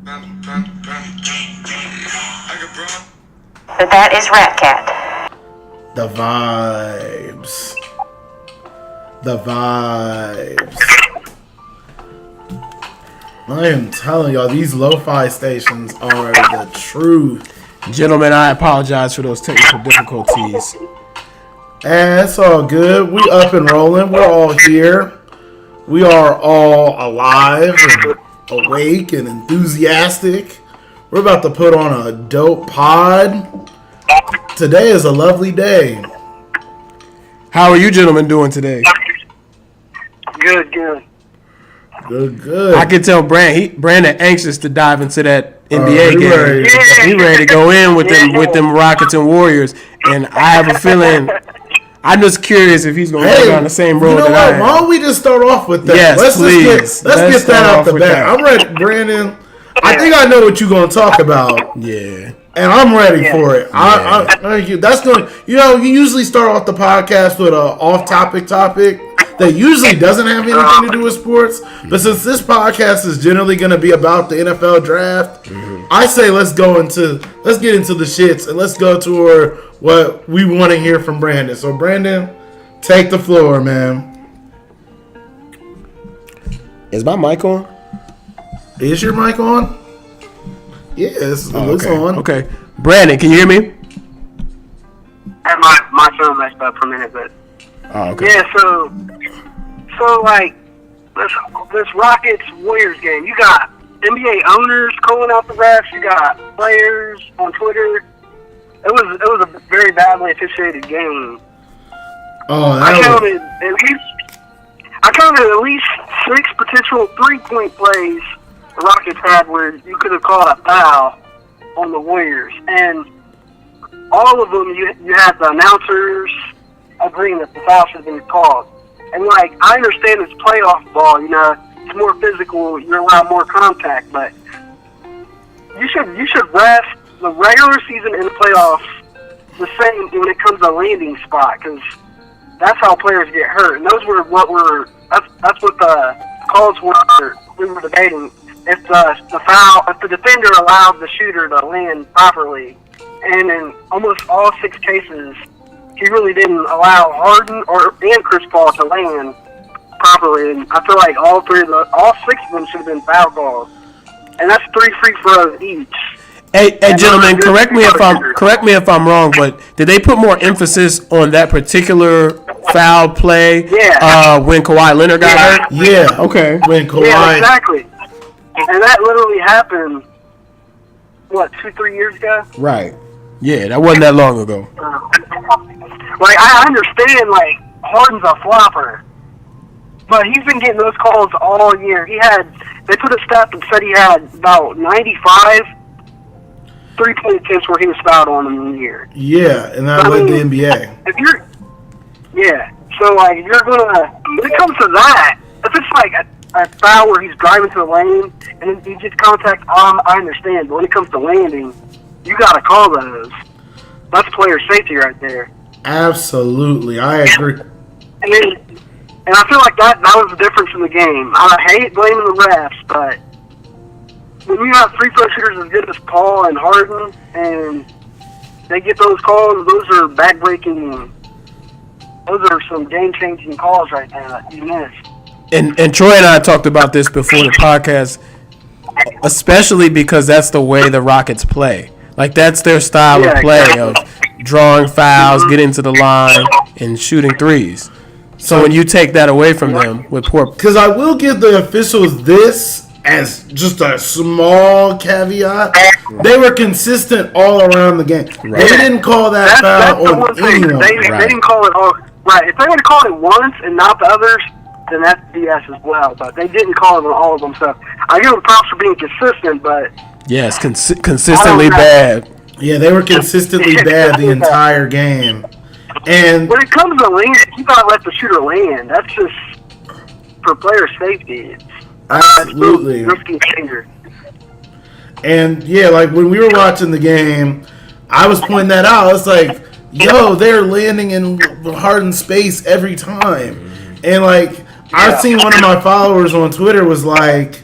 That is Rat Cat. The vibes. The vibes. I am telling y'all, these lo-fi stations are the truth. Gentlemen, I apologize for those technical difficulties. And it's all good. We up and rolling. We're all here. We are all alive and awake and enthusiastic. We're about to put on a dope pod. Today is a lovely day. How are you gentlemen doing today? Good. Good. I can tell Brandon anxious to dive into that NBA game. He ready to go in with them Rockets and Warriors. And I have a feeling, I'm just curious if he's going to go down the same road that I am. Why don't we just start off with that? Yes, please. Let's get that out the bat. I'm ready, Brandon. I think I know what you're going to talk about. Yeah. And I'm ready for it. That's going. You usually start off the podcast with an off-topic topic that usually doesn't have anything to do with sports. But since this podcast is generally going to be about the NFL draft, I say let's get into the shits and let's go toward what we want to hear from Brandon. So Brandon, take the floor, man. Is my mic on? Is your mic on? Yes, it's on. Okay. Brandon, can you hear me? My phone messed up for a minute, but okay. Yeah. So like this Rockets Warriors game, you got NBA owners calling out the refs. You got players on Twitter. It was a very badly officiated game. I counted at least 6 potential 3-point plays the Rockets had where you could have called a foul on the Warriors, and all of them you had the announcers agreeing that the foul should have been called. And like, I understand it's playoff ball, it's more physical, you're allowed more contact, but you should ref the regular season and the playoffs the same when it comes to landing spot, because that's how players get hurt. And those were that's what the calls were. We were debating if the defender allowed the shooter to land properly, and in almost all 6 cases, he really didn't allow Harden and Chris Paul to land properly. And I feel like all 6 of them should have been foul calls, and that's 3 free throws each. Hey, gentlemen, correct me if I'm wrong, but did they put more emphasis on that particular foul play? Yeah. When Kawhi Leonard got hurt? Yeah. Okay. When Kawhi. Yeah, exactly. And that literally happened, 2-3 years ago? Right. Yeah, that wasn't that long ago. Like, I understand, Harden's a flopper, but he's been getting those calls all year. They put a stat that said he had about 95 3-point attempts where he was fouled on in the year. Yeah, and that led the NBA. If you're gonna, when it comes to that, if it's like a foul where he's driving to the lane and then he gets contact, I understand. But when it comes to landing, you gotta call those. That's player safety right there. Absolutely, I agree. And I feel like that was the difference in the game. I hate blaming the refs, but when you have free throw shooters as good as Paul and Harden, and they get those calls, those are back-breaking. Those are some game-changing calls right there that you missed. And Troy and I talked about this before the podcast, especially because that's the way the Rockets play. Like, that's their style of play, of drawing fouls, getting to the line, and shooting threes. So when you take that away from them with poor... Because I will give the officials this as just a small caveat. They were consistent all around the game. Right. They didn't call that foul on anyone. They didn't call it all... Right, if they would have called it once and not the others, then that's BS as well. But they didn't call it on all of them. So I give them props for being consistent, but... Yes, consistently bad. Yeah, they were consistently bad the entire game. And when it comes to land, you gotta let the shooter land. That's just for player safety. Absolutely. That's risky danger. And yeah, like when we were watching the game, I was pointing that out. It's like, yo, they're landing in Harden's space every time. And like, I've seen one of my followers on Twitter was like,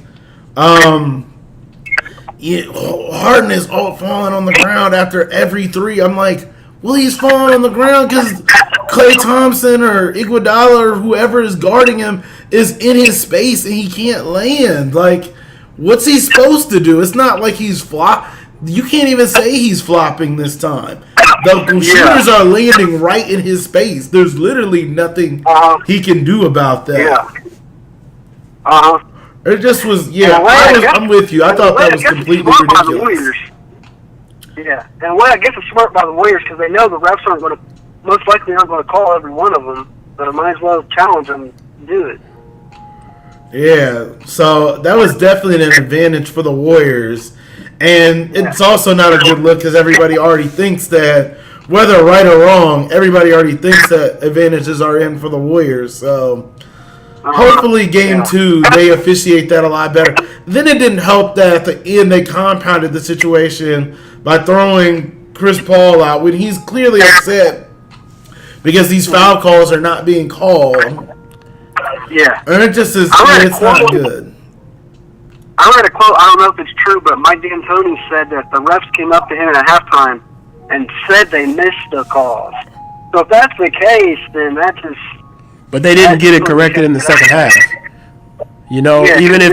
Harden is all falling on the ground after every three. I'm like, well, he's falling on the ground because Klay Thompson or Iguodala or whoever is guarding him is in his space and he can't land. Like, what's he supposed to do? It's not like he's flop. You can't even say he's flopping this time. The shooters are landing right in his space. There's literally nothing he can do about that. Yeah. It just was, I'm with you. I thought that was completely ridiculous. Yeah, and I guess it's smart by the Warriors because they know the refs aren't going to, most likely aren't going to call every one of them, but I might as well challenge them to do it. Yeah, so that was definitely an advantage for the Warriors. And it's also not a good look because everybody already thinks that, whether right or wrong, everybody already thinks that advantages are in for the Warriors. So hopefully game 2, they officiate that a lot better. Then it didn't help that at the end they compounded the situation by throwing Chris Paul out when he's clearly upset because these foul calls are not being called. Yeah. And it just is, it's not good. I read a quote, I don't know if it's true, but Mike D'Antoni said that the refs came up to him at halftime and said they missed the calls. So if that's the case, then that's just... But they didn't get it corrected in the second half. You know, even if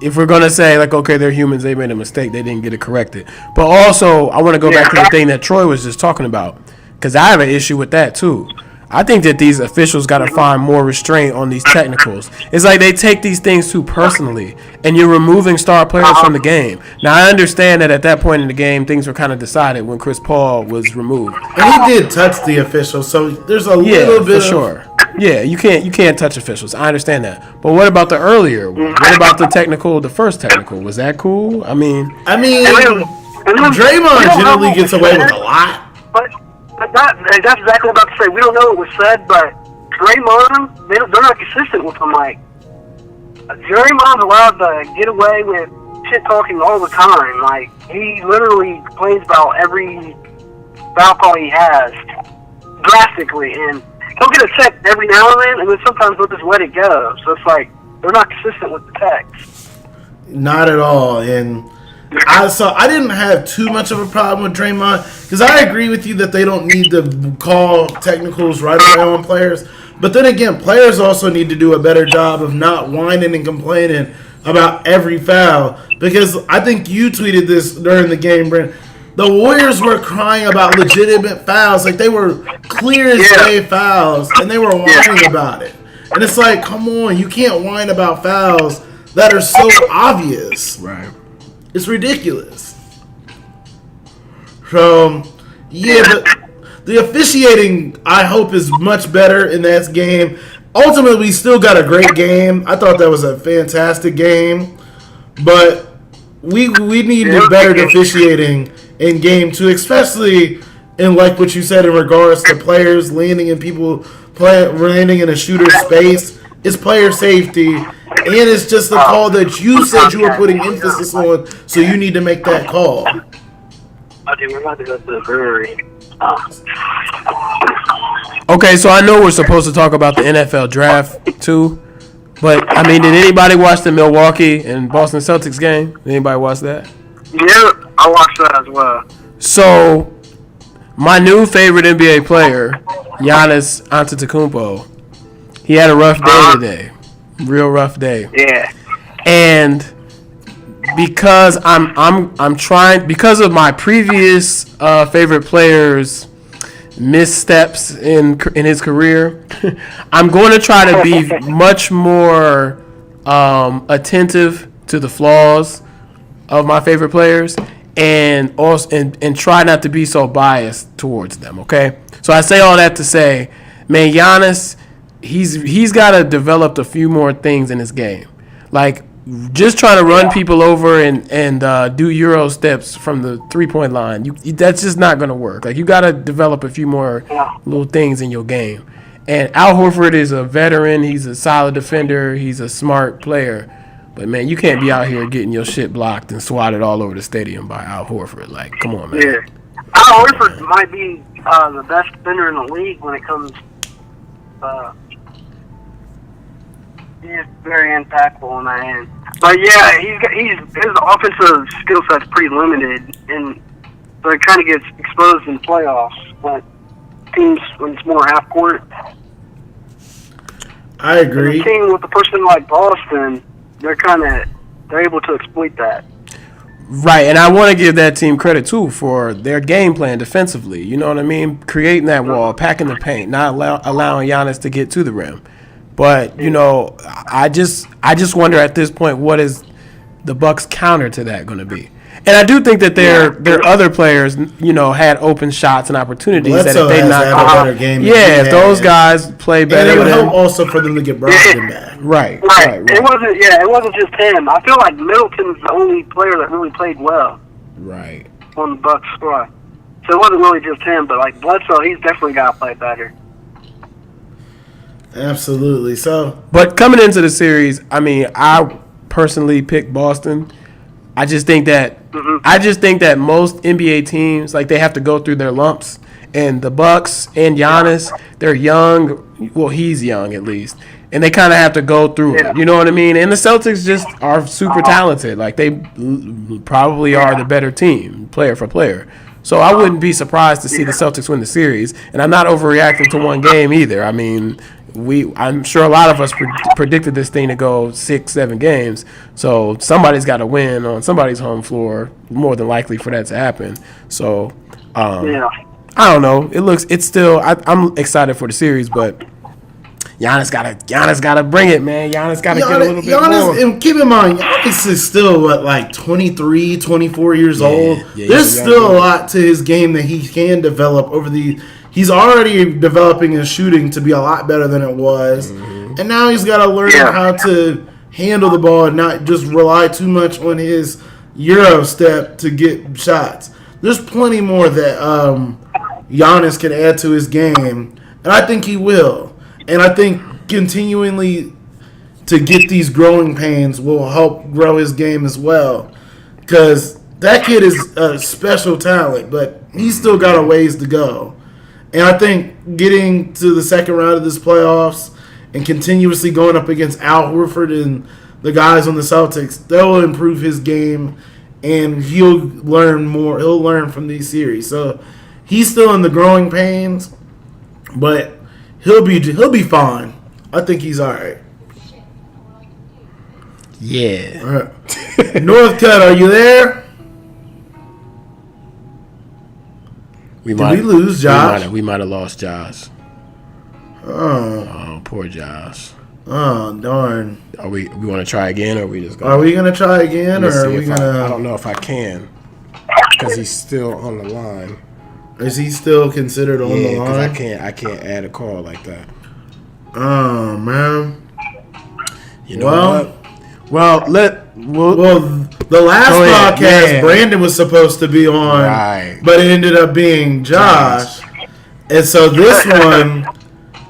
if we're going to say, like, okay, they're humans, they made a mistake, they didn't get it corrected. But also, I want to go back to the thing that Troy was just talking about, because I have an issue with that, too. I think that these officials got to find more restraint on these technicals. It's like they take these things too personally, and you're removing star players from the game. Now, I understand that at that point in the game, things were kind of decided when Chris Paul was removed. And he did touch the official, so there's a little bit for sure. Yeah, you can't touch officials. I understand that. But what about the earlier one? What about the first technical? Was that cool? I mean, Draymond generally gets away with a lot. But that's exactly what I'm about to say. We don't know what was said, but Draymond, they're not consistent with him. Like, Draymond's allowed to get away with shit talking all the time. Like, he literally complains about every foul call he has drastically, and he'll get a check every now and then sometimes they'll just let it go. So it's like they're not consistent with the text. Not at all, and I didn't have too much of a problem with Draymond because I agree with you that they don't need to call technicals right away on players. But then again, players also need to do a better job of not whining and complaining about every foul, because I think you tweeted this during the game, Brent. The Warriors were crying about legitimate fouls, like they were clear as day fouls, and they were whining about it. And it's like, come on, you can't whine about fouls that are so obvious. Right. It's ridiculous. So, but the officiating, I hope, is much better in that game. Ultimately, we still got a great game. I thought that was a fantastic game. But we need better officiating in game 2, especially in, like what you said, in regards to players landing in landing in a shooter's space. It's player safety, and it's just the call that you said you were putting emphasis on, so you need to make that call. Okay, we're about to go to the brewery. Okay, so I know we're supposed to talk about the NFL draft too, but I mean, did anybody watch the Milwaukee and Boston Celtics game? Did anybody watch that? Yeah, I watched that as well. So, my new favorite NBA player, Giannis Antetokounmpo, he had a rough day today, real rough day. Yeah. And because I'm trying, because of my previous favorite players' missteps in his career, I'm going to try to be much more attentive to the flaws of my favorite players, and also and try not to be so biased towards them. Okay, so I say all that to say, man, Giannis, he's got to develop a few more things in his game, like just trying to run people over and do Euro steps from the 3-point line. That's just not going to work. Like, you got to develop a few more little things in your game. And Al Horford is a veteran. He's a solid defender. He's a smart player. But, man, you can't be out here getting your shit blocked and swatted all over the stadium by Al Horford. Like, come on, man. Yeah. Al Horford might be the best defender in the league when it comes he is very impactful on that end. But yeah, his offensive skill set's pretty limited, and so it kind of gets exposed in the playoffs. But teams when it's more half court. I agree. And a team with a person like Boston, they're able to exploit that. Right, and I want to give that team credit too for their game plan defensively. You know what I mean? Creating that wall, packing the paint, not allowing Giannis to get to the rim. But you know, I just wonder at this point, what is the Bucks' counter to that going to be? And I do think that their other players, you know, had open shots and opportunities Bledsoe that if they has not had a better game. if those guys play better, and it would help also for them to get Brogdon back. Right. It wasn't just him. I feel like Middleton's the only player that really played well. Right. On the Bucks squad. So it wasn't really just him, but like Bledsoe, he's definitely got to play better. Absolutely. So, but coming into the series, I mean, I personally picked Boston. I just think that most NBA teams, like, they have to go through their lumps, and the Bucks and Giannis, they're young. Well, he's young at least, and they kind of have to go through it. You know what I mean? And the Celtics just are super talented. Like, they probably are the better team, player for player. So I wouldn't be surprised to see the Celtics win the series, and I'm not overreacting to one game either. I mean, I'm sure a lot of us predicted this thing to go 6-7 games, so somebody's got to win on somebody's home floor, more than likely for that to happen. So I don't know. It's still. I'm excited for the series, but Giannis gotta bring it, man. Giannis gotta get a little bit more. And keep in mind, Giannis is still like 23, 24 years old. There's still a lot to his game that he can develop over the. He's already developing his shooting to be a lot better than it was. Mm-hmm. And now he's got to learn how to handle the ball and not just rely too much on his Euro step to get shots. There's plenty more that Giannis can add to his game, and I think he will. And I think continually to get these growing pains will help grow his game as well. Because that kid is a special talent, but he's still got a ways to go. And I think getting to the second round of this playoffs and continuously going up against Al Horford and the guys on the Celtics, that will improve his game, and he'll learn more. He'll learn from these series. So he's still in the growing pains, but he'll be fine. I think he's all right. Yeah. All right. Northcutt, are you there? Did we lose Josh? We might have lost Josh. Oh, poor Josh. Oh, darn. Are we want to try again, or are we just gonna? Are we gonna try again, or are we gonna? I don't know if I can, because he's still on the line. Is he still considered on the line? Yeah, because I can't add a call like that. Oh man. You know what? Well, the last podcast, Brandon was supposed to be on, right, but it ended up being Josh. And so this one,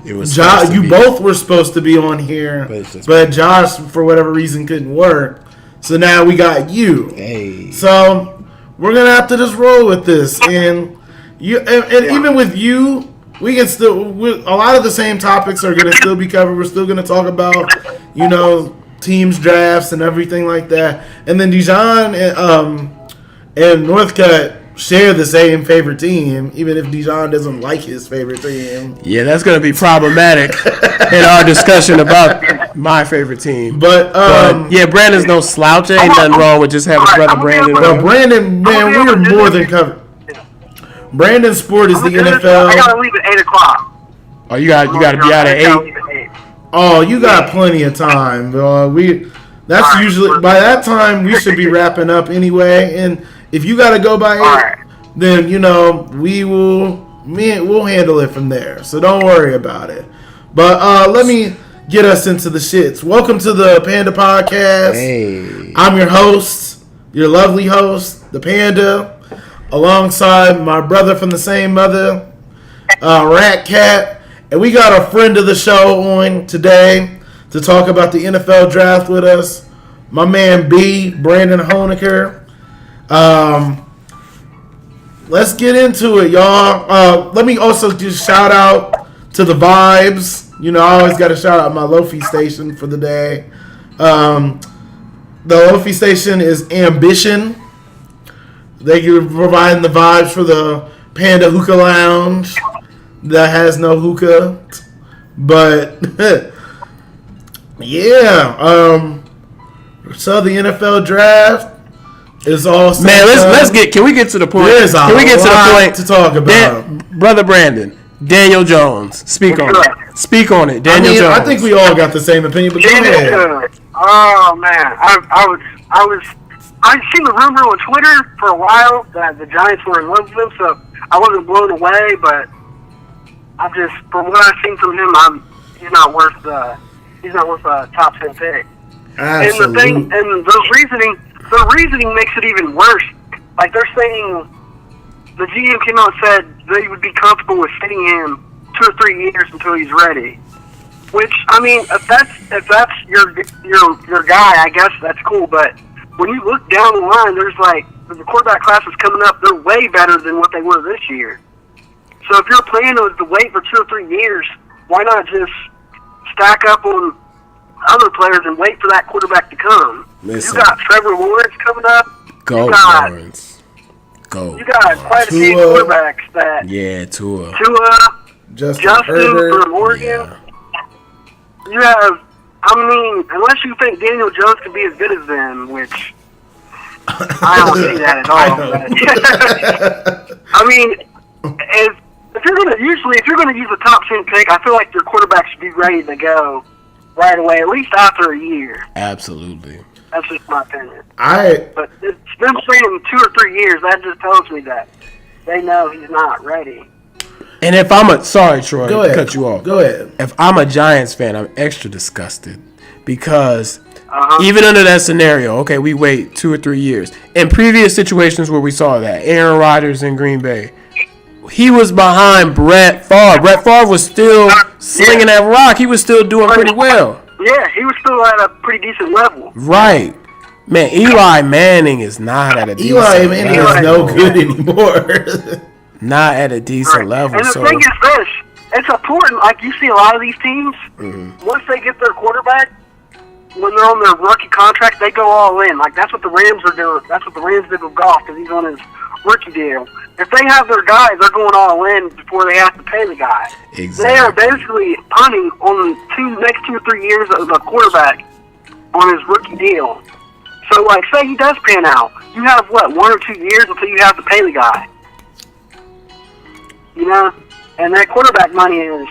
it was Josh. You both were supposed to be on here, but Josh, for whatever reason, couldn't work. So now we got you. Hey. So we're gonna have to just roll with this, and even with you, we can still. A lot of the same topics are gonna still be covered. We're still gonna talk about, teams drafts and everything like that. And then Dijon and Northcutt share the same favorite team, even if Dijon doesn't like his favorite team. Yeah, that's going to be problematic in our discussion about my favorite team. But Brandon's no slouch. Ain't nothing wrong with just having brother Brandon. No, Brandon, man, we are more than covered. Brandon's sport is the NFL. I got to leave at 8 o'clock. Oh, you got to be out at 8? Oh, you got plenty of time. That's usually by that time we should be wrapping up anyway. And if you got to go by 8, then we'll handle it from there. So don't worry about it. But let me get us into the shits. Welcome to the Panda Podcast. Hey. I'm your host, your lovely host, the Panda, alongside my brother from the same mother, Rat Cat. And we got a friend of the show on today to talk about the NFL draft with us. My man B, Brandon Honaker. Let's get into it, y'all. Let me also just shout out to the Vibes. I always got to shout out my Lofi station for the day. The Lofi station is Ambition. They are providing the vibes for the Panda Hookah Lounge that has no hookah. But, yeah. So the NFL draft is all set. Man, let's get. Can we get to the point? Can we get to the point to talk about? Brother Brandon, Daniel Jones. Speak on it. Speak on it, Daniel Jones. I think we all got the same opinion, but go ahead. Oh man, I've seen the rumor on Twitter for a while that the Giants were in love with him, so I wasn't blown away. But I'm just, from what I've seen from him, he's not worth a top 10 pick. Absolutely. And the reasoning makes it even worse. Like they're saying, the GM came out and said they would be comfortable with sitting him 2 or 3 years until he's ready. Which, I mean, if that's your guy, I guess that's cool. But when you look down the line, there's like the quarterback class is coming up. They're way better than what they were this year. So if your plan was to wait for 2 or 3 years, why not just stack up on other players and wait for that quarterback to come? Listen. You got Trevor Lawrence coming up. Go, Lawrence. Go. You got quite a few quarterbacks that. Yeah, Tua. Justin from Oregon. Yeah. You have, I mean, unless you think Daniel Jones could be as good as them, which I don't see that at all. I mean, if you're gonna use a top 10 pick, I feel like your quarterback should be ready to go right away, at least after a year. Absolutely. That's just my opinion. But it's them saying 2 or 3 years. That just tells me that they know he's not ready. And if I'm sorry, Troy, go ahead. Cut you off. Go ahead. If I'm a Giants fan, I'm extra disgusted because even under that scenario, okay, we wait 2 or 3 years. In previous situations where we saw that, Aaron Rodgers in Green Bay, he was behind Brett Favre. Brett Favre was still slinging that rock. He was still doing pretty well. Yeah, he was still at a pretty decent level. Right. Man, Eli Manning is not at a decent level. Eli Manning is no good anymore. Not at a decent level. And the thing is this, it's important, like you see a lot of these teams, once they get their quarterback, when they're on their rookie contract, they go all in. Like that's what the Rams are doing. That's what the Rams did with Goff because he's on his rookie deal. If they have their guy, they're going all in before they have to pay the guy. Exactly. They are basically punting on the next 2 or 3 years of the quarterback on his rookie deal. So, like, say he does pan out, you have, 1 or 2 years until you have to pay the guy. You know? And that quarterback money is...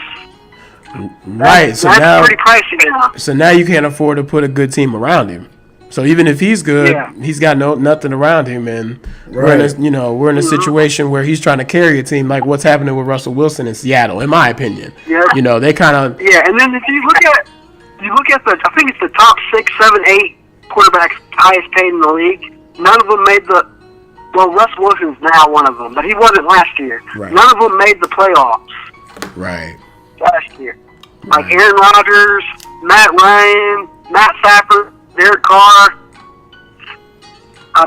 Right. That's pretty pricey now. So now you can't afford to put a good team around him. So even if he's good, he's got nothing around him, and we're in a situation where he's trying to carry a team, like what's happening with Russell Wilson in Seattle, in my opinion. Yeah. You know, they kind of and then if you look at the, I think it's the top 6, 7, 8 quarterbacks highest paid in the league. None of them made the. Well, Russell Wilson's now one of them, but he wasn't last year. Right. None of them made the playoffs. Right. Last year, like Aaron Rodgers, Matt Ryan, Matt Stafford, Derek Carr.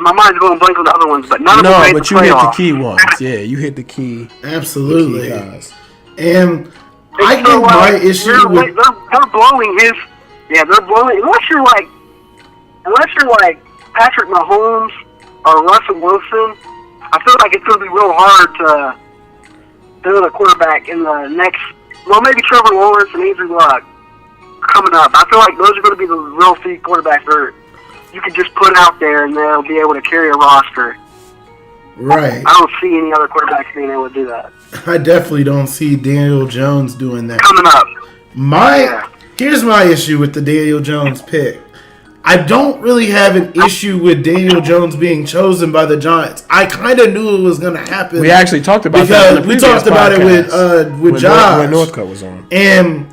My mind's going blank on the other ones, but none of them made the playoffs. No, but you hit the key ones. Yeah, you hit the key. Absolutely. The key guys. And I think my issue with... They're blowing his... Yeah, they're blowing... Unless you're like Patrick Mahomes or Russell Wilson, I feel like it's going to be real hard to build a quarterback in the next... Well, maybe Trevor Lawrence and Andrew Luck coming up. I feel like those are going to be the real few quarterbacks that you can just put out there and they'll be able to carry a roster. Right. I don't see any other quarterbacks being able to do that. I definitely don't see Daniel Jones doing that. Coming up. Here's my issue with the Daniel Jones pick. I don't really have an issue with Daniel Jones being chosen by the Giants. I kind of knew it was going to happen. We actually talked about that in the we talked about it with Josh. When Northcutt was on. And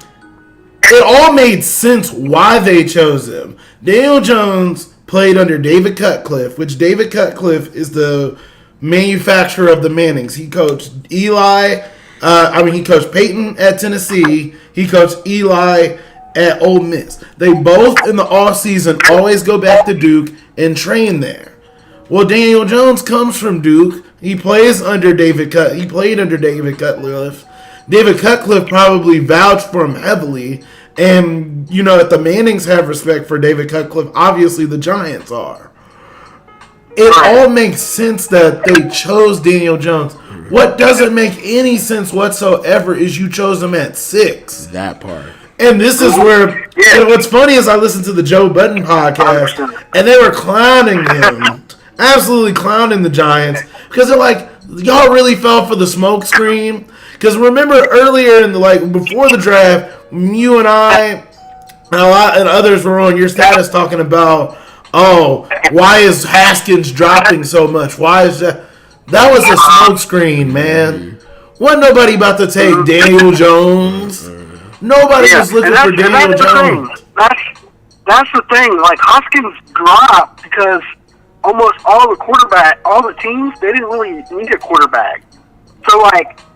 it all made sense why they chose him. Daniel Jones played under David Cutcliffe, which David Cutcliffe is the manufacturer of the Mannings. He coached he coached Peyton at Tennessee. He coached Eli at Ole Miss. They both in the offseason always go back to Duke and train there. Well, Daniel Jones comes from Duke. He plays under He played under David Cutcliffe. David Cutcliffe probably vouched for him heavily, And, if the Mannings have respect for David Cutcliffe, obviously the Giants are. It all makes sense that they chose Daniel Jones. What doesn't make any sense whatsoever is you chose him at 6. That part. And this is where, what's funny is I listened to the Joe Budden podcast, and they were clowning him. Absolutely clowning the Giants. Because they're like, y'all really fell for the smoke screen. Because remember earlier before the draft, you and I and others were on your status talking about, why is Haskins dropping so much? Why is that? That was a smoke screen, man. Wasn't nobody about to take Daniel Jones. Nobody was looking for Daniel Jones. That's the thing. Like, Haskins dropped because almost all the teams, they didn't really need a quarterback. So,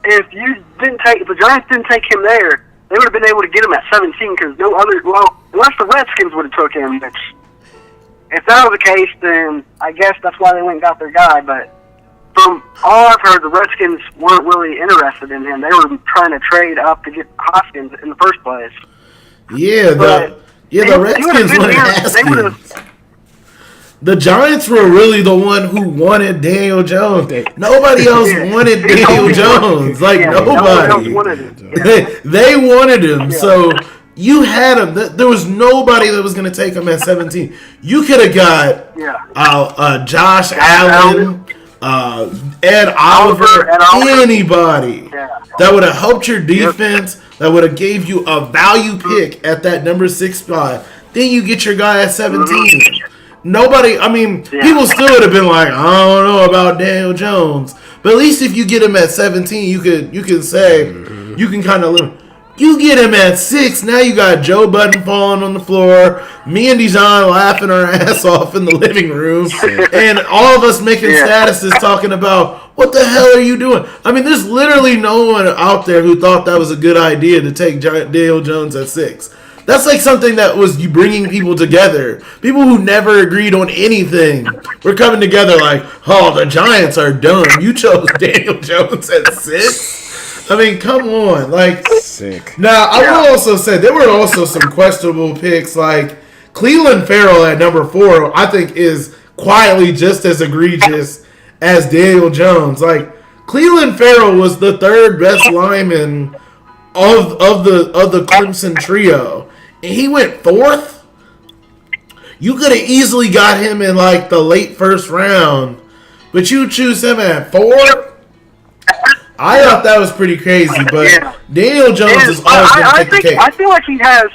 if the Giants didn't take him there, they would have been able to get him at 17 because unless the Redskins would have took him, which, if that was the case, then I guess that's why they went and got their guy. But from all I've heard, the Redskins weren't really interested in him. They were trying to trade up to get Haskins in the first place. Yeah, the Redskins wanted Haskins. The Giants were really the one who wanted Daniel Jones. Nobody else wanted Daniel Jones. Nobody. Else wanted him. They wanted him. So you had him. There was nobody that was going to take him at 17. You could have got Josh Allen, Ed Oliver, anybody that would have helped your defense, that would have gave you a value pick at that number 6 spot. Then you get your guy at 17. Nobody, people still would have been like, I don't know about Daniel Jones. But at least if you get him at 17, you can say, you can kind of live. You get him at 6, now you got Joe Budden falling on the floor, me and Dijon laughing our ass off in the living room, and all of us making statuses talking about, what the hell are you doing? There's literally no one out there who thought that was a good idea to take Daniel Jones at 6. That's like something that was you bringing people together. People who never agreed on anything were coming together like, the Giants are dumb. You chose Daniel Jones at 6? Come on. Sick. Now, I will also say, there were also some questionable picks. Like, Cleveland Farrell at number 4, I think, is quietly just as egregious as Daniel Jones. Cleveland Farrell was the 3rd best lineman of the Clemson trio. And he went 4th. You could have easily got him in the late 1st round, but you choose him at 4. I thought that was pretty crazy, but Daniel Jones is always going to take the cake. I feel like he has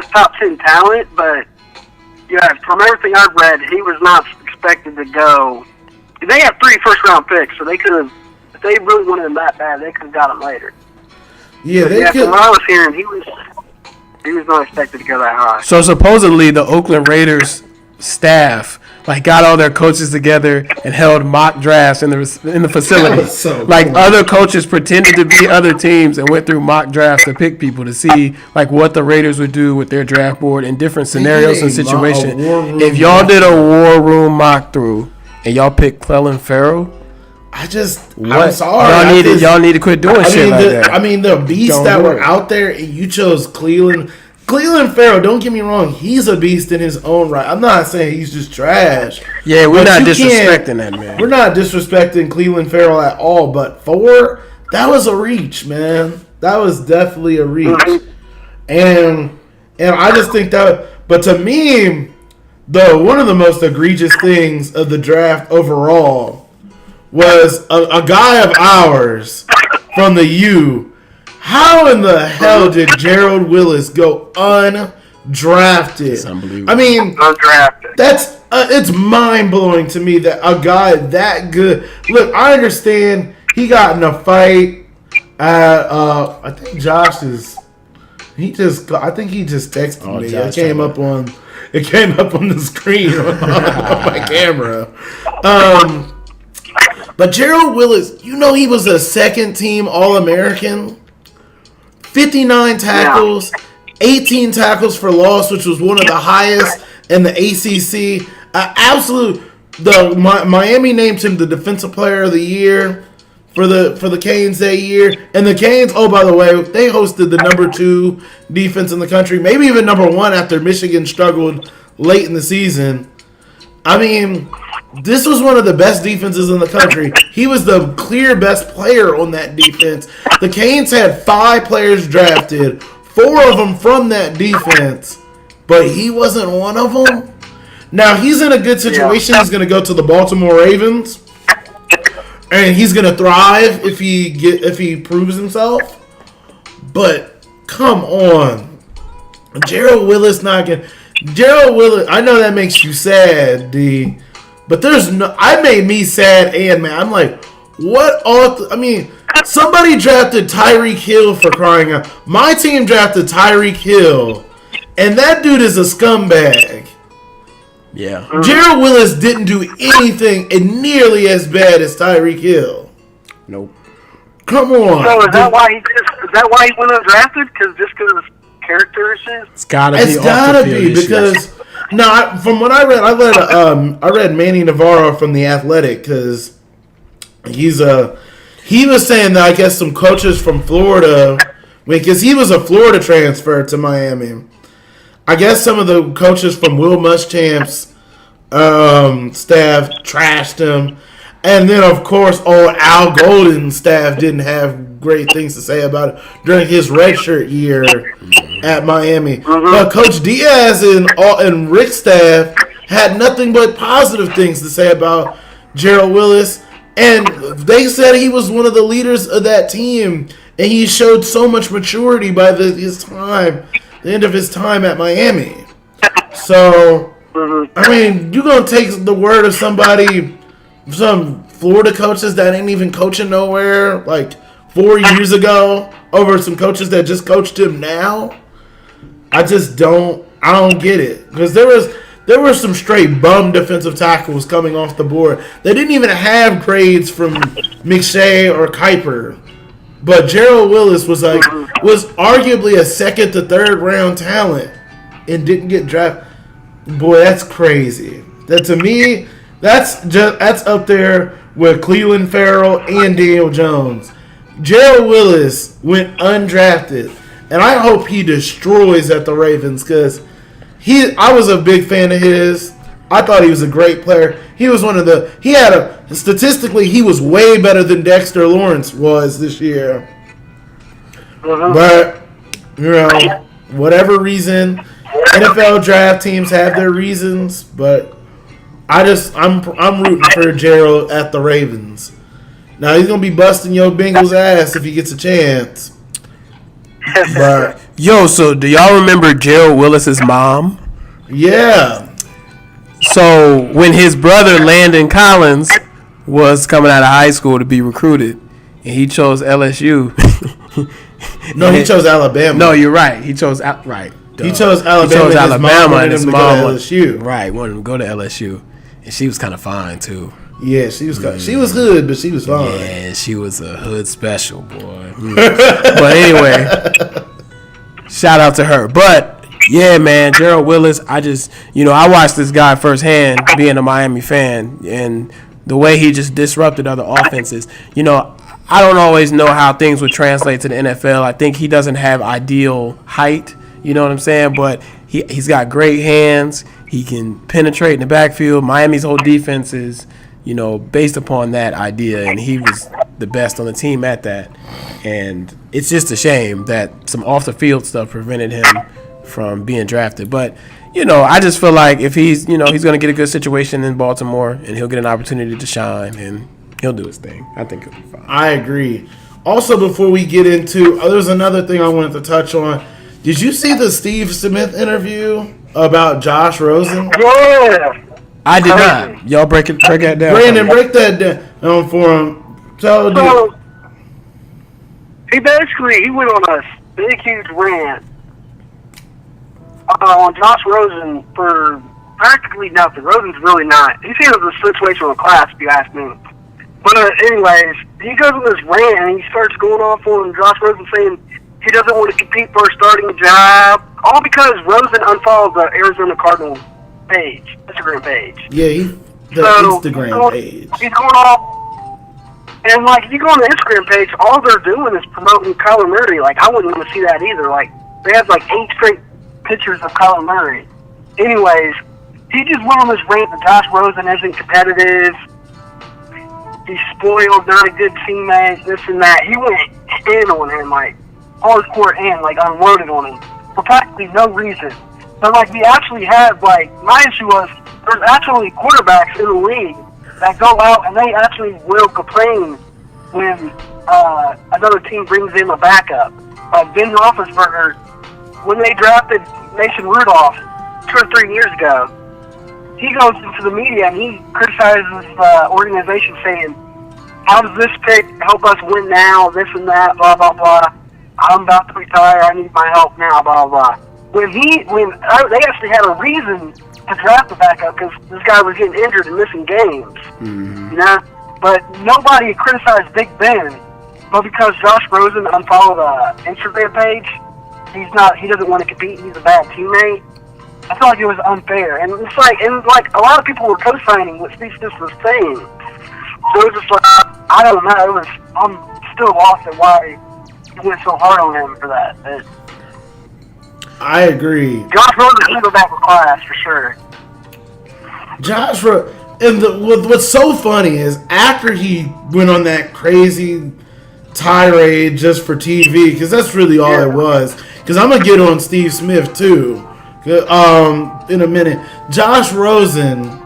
top 10 talent, but from everything I've read, he was not expected to go. They had 3 first-round picks, so they could have, if they really wanted him that bad, they could have got him later. Yeah, from what I was hearing, he was not expected to go that high. So supposedly the Oakland Raiders staff got all their coaches together and held mock drafts in the facility. So cool. Other coaches pretended to be other teams and went through mock drafts to pick people to see what the Raiders would do with their draft board in different scenarios and situations. If y'all did a war room mock through and y'all picked Cleveland Farrell, I'm sorry. Y'all need to quit doing shit like that. The beasts that were out there, and you chose Cleveland. Cleveland Farrell, don't get me wrong, he's a beast in his own right. I'm not saying he's just trash. Yeah, we're not disrespecting that, man. We're not disrespecting Cleveland Farrell at all, but 4, that was a reach, man. That was definitely a reach. And I just think that, but to me, one of the most egregious things of the draft overall was a guy of ours from the U. How in the hell did Gerald Willis go undrafted? It's unbelievable. Undrafted. That's it's mind blowing to me that a guy that good. Look, I understand he got in a fight. I think Josh is. I think he just texted me. Josh it came up on the screen on my camera. But Gerald Willis, he was a 2nd-team All-American. 59 tackles, 18 tackles for loss, which was one of the highest in the ACC. Miami named him the Defensive Player of the Year. for the Canes that year. And the Canes, oh, by the way, they hosted the number 2 defense in the country, maybe even number 1 after Michigan struggled late in the season. I mean, this was one of the best defenses in the country. He was the clear best player on that defense. The Canes had 5 players drafted, 4 of them from that defense, but he wasn't one of them. Now, he's in a good situation. He's going to go to the Baltimore Ravens, and he's going to thrive if he proves himself. But come on, Gerald Willis not getting. Gerald Willis, I know that makes you sad, D, but I made me sad and mad. I'm like, what? Somebody drafted Tyreek Hill, for crying out. My team drafted Tyreek Hill, and that dude is a scumbag. Yeah. Gerald Willis didn't do anything nearly as bad as Tyreek Hill. Nope. Come on. So is that why he went undrafted? Because of character issues? It's gotta be because from what I read Manny Navarro from The Athletic, because he was saying that I guess some coaches from Florida, because he was a Florida transfer to Miami, I guess some of the coaches from Will Muschamp's staff trashed him. And then, of course, Al Golden's staff didn't have great things to say about it during his redshirt year at Miami. But Coach Diaz and Rick's staff had nothing but positive things to say about Gerald Willis. And they said he was one of the leaders of that team. And he showed so much maturity by the end of his time at Miami. So, I mean, you're going to take the word of some Florida coaches that ain't even coaching nowhere like 4 years ago over some coaches that just coached him now? I don't get it. Because there were some straight bum defensive tackles coming off the board. They didn't even have grades from McShay or Kuiper. But Gerald Willis was arguably a 2nd to 3rd round talent and didn't get drafted. Boy, that's crazy. That to me, that's up there with Cleveland Farrell and Daniel Jones. Gerald Willis went undrafted, and I hope he destroys at the Ravens because I was a big fan of his. I thought he was a great player. He was statistically, he was way better than Dexter Lawrence was this year. But, whatever reason, NFL draft teams have their reasons, but I'm rooting for Gerald at the Ravens. Now he's gonna be busting your Bengals ass if he gets a chance. But so do y'all remember Gerald Willis's mom? Yeah. So when his brother Landon Collins was coming out of high school to be recruited, and he chose LSU. No, he chose Alabama. No, you're right. He chose right. He chose Alabama, and his mom wanted LSU. Right, wanted him to go to LSU, and she was kind of fine too. Yeah, she was hood, but she was fine. Yeah, she was a hood special, boy. But anyway, shout out to her. But yeah, man, Gerald Willis, I watched this guy firsthand being a Miami fan, and the way he just disrupted other offenses. I don't always know how things would translate to the NFL. I think he doesn't have ideal height, you know what I'm saying? But he's got great hands. He can penetrate in the backfield. Miami's whole defense is, based upon that idea, and he was the best on the team at that. And it's just a shame that some off-the-field stuff prevented him from being drafted. But, I just feel like if he's going to get a good situation in Baltimore, and he'll get an opportunity to shine, and he'll do his thing. I think he'll be fine. I agree. Also, before we get into, there's another thing I wanted to touch on. Did you see the Steve Smith interview about Josh Rosen? Yeah. I did not. Y'all break that down. Brandon, break that down for him. So he went on a big, huge rant on Josh Rosen for practically nothing. Rosen's really not. He seems a situational class, if you ask me. But anyways, he goes on this rant and he starts going off on Josh Rosen saying he doesn't want to compete for a starting job, all because Rosen unfollowed the Arizona Cardinals Instagram page. Yeah, Instagram page. He's going off. And, like, if you go on the Instagram page, all they're doing is promoting Kyler Murray. Like, I wouldn't want to see that either. Like, they had, like, 8 straight pictures of Kyler Murray. Anyways, he just went on this rant that Josh Rosen isn't competitive. He's spoiled, not a good teammate, this and that. He went in on him, like, hardcore in, like, unloaded on him for practically no reason. So, like, we actually have, like, my issue was there's actually quarterbacks in the league that go out and they actually will complain when another team brings in a backup. Like Ben Roethlisberger, when they drafted Mason Rudolph 2 or 3 years ago, he goes into the media and he criticizes the organization saying, how does this pick help us win now, this and that, blah, blah, blah. I'm about to retire, I need my help now, blah, blah. When they actually had a reason to draft the backup because this guy was getting injured and missing games, you know? But nobody criticized Big Ben, but because Josh Rosen unfollowed an Instagram page, he doesn't want to compete, he's a bad teammate. I felt like it was unfair, and it's like, a lot of people were co-signing what Steve Smith was saying. So it was just like, I don't know. I'm still lost at why he went so hard on him for that. I agree. Josh Rosen should go back with class for sure. What's so funny is after he went on that crazy tirade just for TV, because that's really all it was. Because I'm gonna get on Steve Smith too. In a minute, Josh Rosen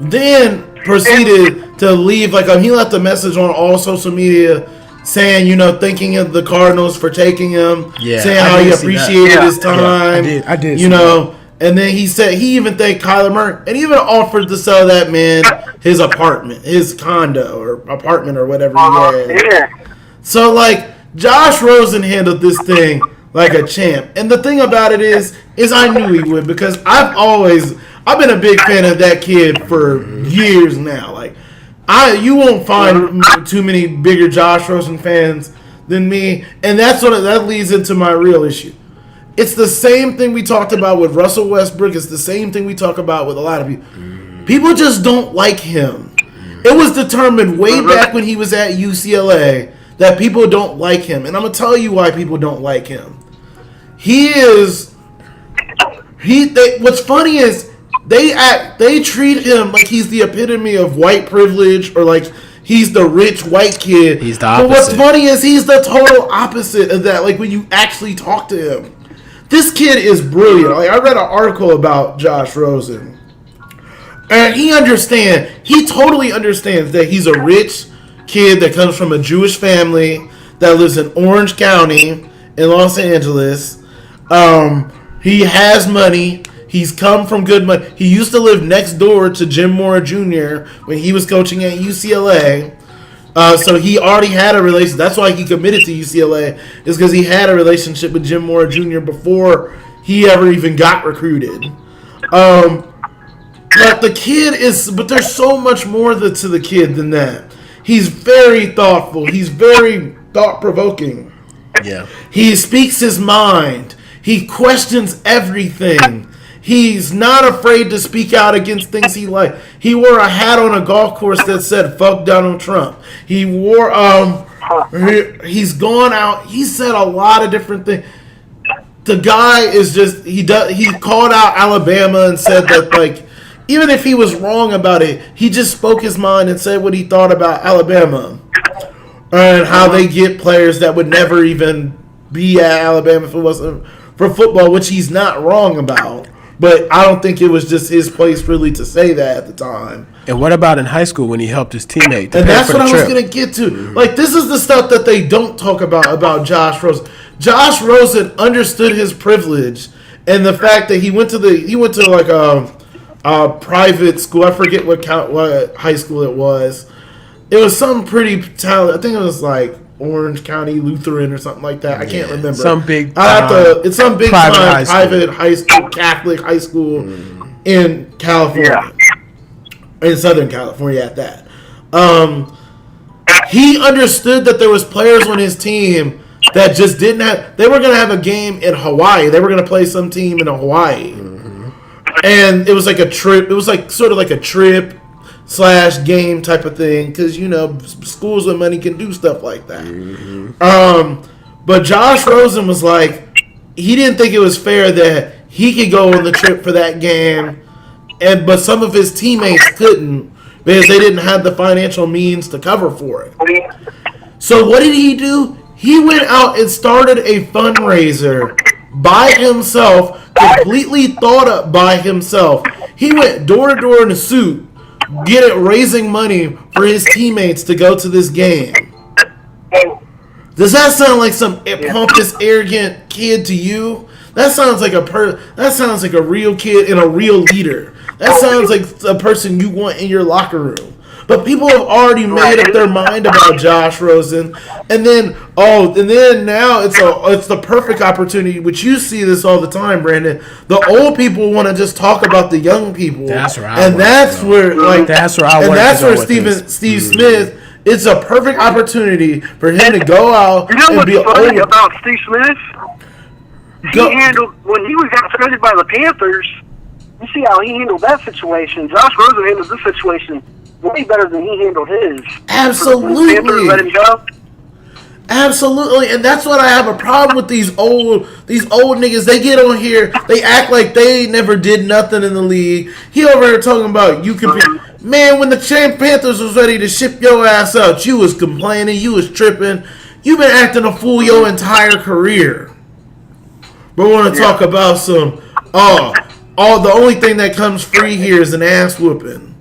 then proceeded to leave. He left a message on all social media saying, thanking of the Cardinals for taking him, saying how he appreciated his time. I did. And then he said he even thanked Kyler Murray and even offered to sell that man his apartment, his condo or apartment or whatever he had. So Josh Rosen handled this thing like a champ. And the thing about it is I knew he would, because I've been a big fan of that kid for years now. You won't find too many bigger Josh Rosen fans than me, and that leads into my real issue. It's the same thing we talked about with Russell Westbrook. It's the same thing we talk about with a lot of people. People just don't like him. It was determined way back when he was at UCLA that people don't like him, and I'm gonna tell you why people don't like him. What's funny is they treat him like he's the epitome of white privilege, or like he's the rich white kid. He's the opposite. But what's funny is he's the total opposite of that. When you actually talk to him, this kid is brilliant. I read an article about Josh Rosen, and he totally understands that he's a rich kid that comes from a Jewish family that lives in Orange County in Los Angeles. He has money. He's come from good money. He used to live next door to Jim Mora Jr. when he was coaching at UCLA. So he already had a relationship. That's why he committed to UCLA, is because he had a relationship with Jim Mora Jr. before he ever even got recruited. But there's so much more to the kid than that. He's very thoughtful. He's very thought-provoking. Yeah. He speaks his mind. He questions everything. He's not afraid to speak out against things he likes. He wore a hat on a golf course that said "Fuck Donald Trump." He wore he's gone out. He said a lot of different things. The guy is just he called out Alabama and said that even if he was wrong about it, he just spoke his mind and said what he thought about Alabama and how they get players that would never even be at Alabama if it wasn't for football, which he's not wrong about. But I don't think it was just his place really to say that at the time. And what about in high school when he helped his teammate? And that's what I was going to get to. This is the stuff that they don't talk about Josh Rosen. Josh Rosen understood his privilege and the fact that he went to a private school. I forget what high school it was. It was some pretty talented. I think it was Orange County Lutheran or something like that. I can't remember. It's some big private high school, Catholic high school in California, in Southern California at that. He understood that there was players on his team that just didn't have. They were going to have a game in Hawaii. They were going to play some team in Hawaii, and it was like a trip. It was sort of like a trip. game type of thing, because schools with money can do stuff like that. But Josh Rosen was like, he didn't think it was fair that he could go on the trip for that game, but some of his teammates couldn't because they didn't have the financial means to cover for it. So what did he do? He went out and started a fundraiser by himself, completely thought up by himself. He went door to door in a suit, raising money for his teammates to go to this game. Does that sound like some pompous, arrogant kid to you? That sounds like a real kid and a real leader. That sounds like a person you want in your locker room. But people have already made up their mind about Josh Rosen, and then now it's the perfect opportunity. Which you see this all the time, Brandon. The old people want to just talk about the young people. That's right. And that's where Steve Smith. It's a perfect opportunity for him to go out. You know what's funny about Steve Smith? When he was traded by the Panthers. You see how he handled that situation. Josh Rosen handled this situation way better than he handled his. Absolutely. Panthers let him go. Absolutely, and that's what I have a problem with these old niggas. They get on here, they act like they never did nothing in the league. He over here talking about man, when the Panthers was ready to ship your ass out, you was complaining, you was tripping. You've been acting a fool your entire career. But want to talk about some the only thing that comes free here is an ass whooping.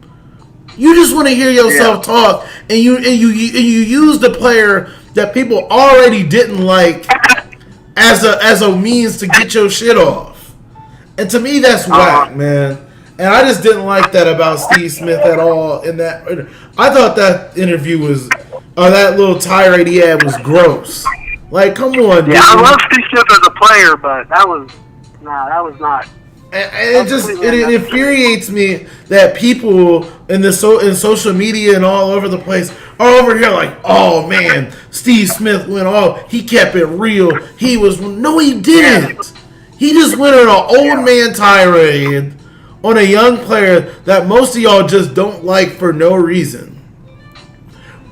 You just want to hear yourself talk, and you use the player that people already didn't like as a means to get your shit off. And to me, that's whack, man. And I just didn't like that about Steve Smith at all. I thought that interview that little tirade he had was gross. Like, come on, dude. Yeah, I love Steve Smith as a player, but that was not. And it infuriates me that people in social media and all over the place are over here like, oh man, Steve Smith he kept it real. He didn't. He just went on an old man tirade on a young player that most of y'all just don't like for no reason.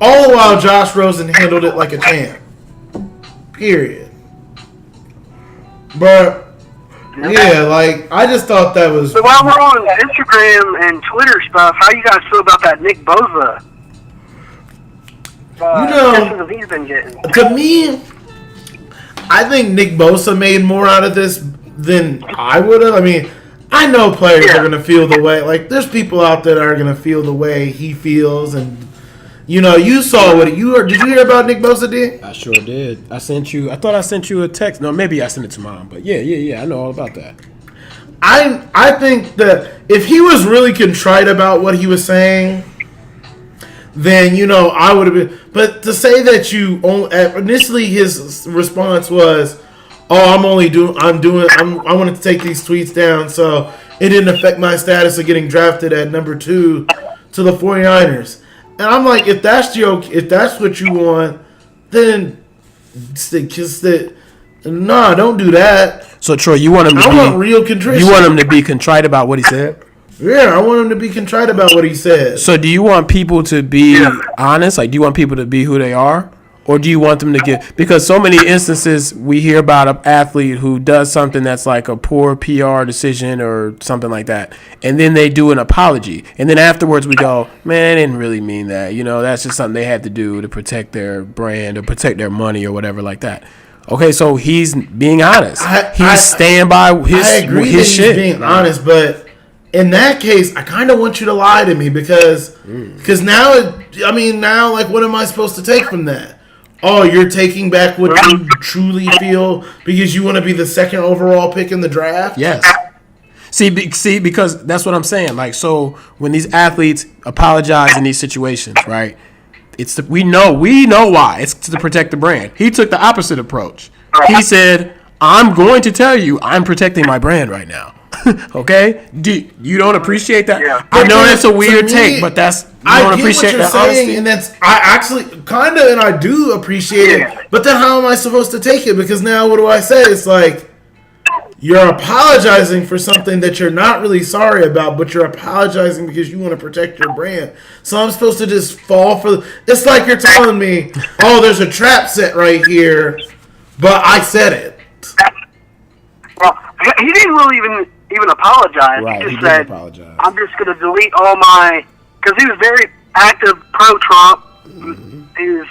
All the while Josh Rosen handled it like a champ. Period. But yeah, like, I just thought that was... So while we're on Instagram and Twitter stuff, how you guys feel about that Nick Bosa? He's been getting. To me, I think Nick Bosa made more out of this than I would have. I mean, I know players are going to feel the way... Like, there's people out there that are going to feel the way he feels, and... you saw what did you hear about Nick Bosa did? I sure did. I thought I sent you a text. No, maybe I sent it to mom, but yeah, I know all about that. I think that if he was really contrite about what he was saying, then I would have been. But to say that initially his response was, "Oh, I wanted to take these tweets down, so it didn't affect my status of getting drafted at number 2 to the 49ers." And I'm like, if that's what you want, then don't do that. So Troy, you want him to want real contrition. You want him to be contrite about what he said? Yeah, I want him to be contrite about what he said. So do you want people to be honest? Like, do you want people to be who they are? Or do you want them to get... Because so many instances we hear about an athlete who does something that's like a poor PR decision or something like that, and then they do an apology. And then afterwards we go, man, I didn't really mean that. That's just something they had to do to protect their brand or protect their money or whatever like that. Okay, so he's being honest. He's staying by his shit. I agree that he's being honest, but in that case, I kind of want you to lie to me because now, like, what am I supposed to take from that? Oh, you're taking back what you truly feel because you want to be the second overall pick in the draft? Yes. See, because that's what I'm saying. Like, so when these athletes apologize in these situations, right? We know why. It's to protect the brand. He took the opposite approach. He said, "I'm going to tell you, I'm protecting my brand right now." Okay? You don't appreciate that? Yeah. I know that's a weird take, but I don't appreciate that honesty. And I actually kind of, and I do appreciate it. But then how am I supposed to take it? Because now what do I say? It's like, you're apologizing for something that you're not really sorry about, but you're apologizing because you want to protect your brand. So I'm supposed to just fall for... It's like you're telling me, oh, there's a trap set right here, but I said it. Well, he didn't really even apologize. Right, he he just didn't said, apologize. I'm just going to delete all my... Because he was very active pro-Trump. Mm-hmm. He was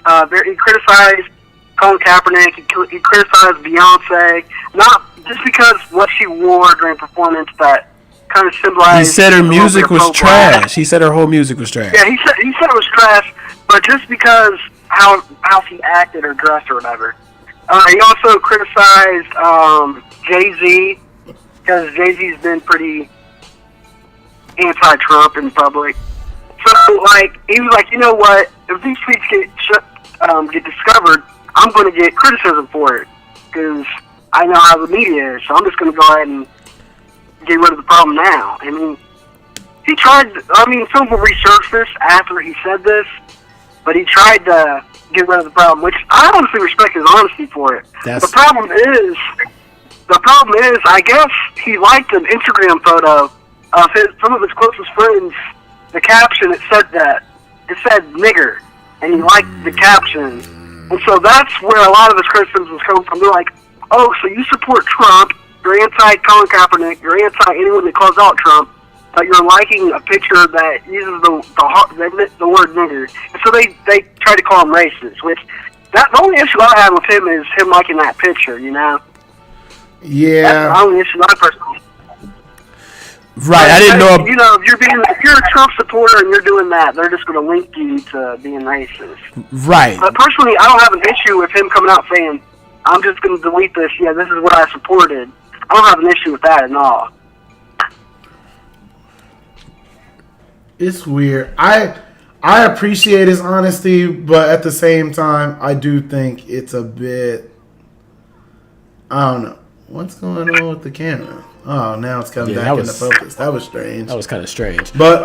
he criticized Colin Kaepernick. He criticized Beyonce. Not just because what she wore during performance that kind of symbolized... He said her music was trash. He said her whole music was trash. Yeah, he said it was trash, but just because how she acted or dressed or whatever. He also criticized Jay-Z, because Jay-Z's been pretty anti-Trump in public. So, like, he was like, you know what? If these tweets get discovered, I'm going to get criticism for it, because I know how the media is. So I'm just going to go ahead and get rid of the problem now. I mean, he tried. I mean, some people resurfaced after he said this, but he tried to get rid of the problem, which I honestly respect his honesty for it. The problem is, I guess he liked an Instagram photo of some of his closest friends. The caption, it said nigger, and he liked the caption. And so that's where a lot of his criticisms come from. They're like, oh, so you support Trump, you're anti-Colin Kaepernick, you're anti-anyone that calls out Trump, but you're liking a picture that uses the word nigger. And so they try to call him racist, which the only issue I have with him is him liking that picture, you know? Yeah. That's the only issue I personally... Right, I didn't know. You know, if you're a Trump supporter and you're doing that, they're just going to link you to being racist. Right. But personally, I don't have an issue with him coming out saying, I'm just going to delete this. Yeah, this is what I supported. I don't have an issue with that at all. It's weird. I appreciate his honesty, but at the same time, I do think it's a bit... I don't know. What's going on with the camera? Oh, now it's coming back into focus. That was strange. That was kind of strange. But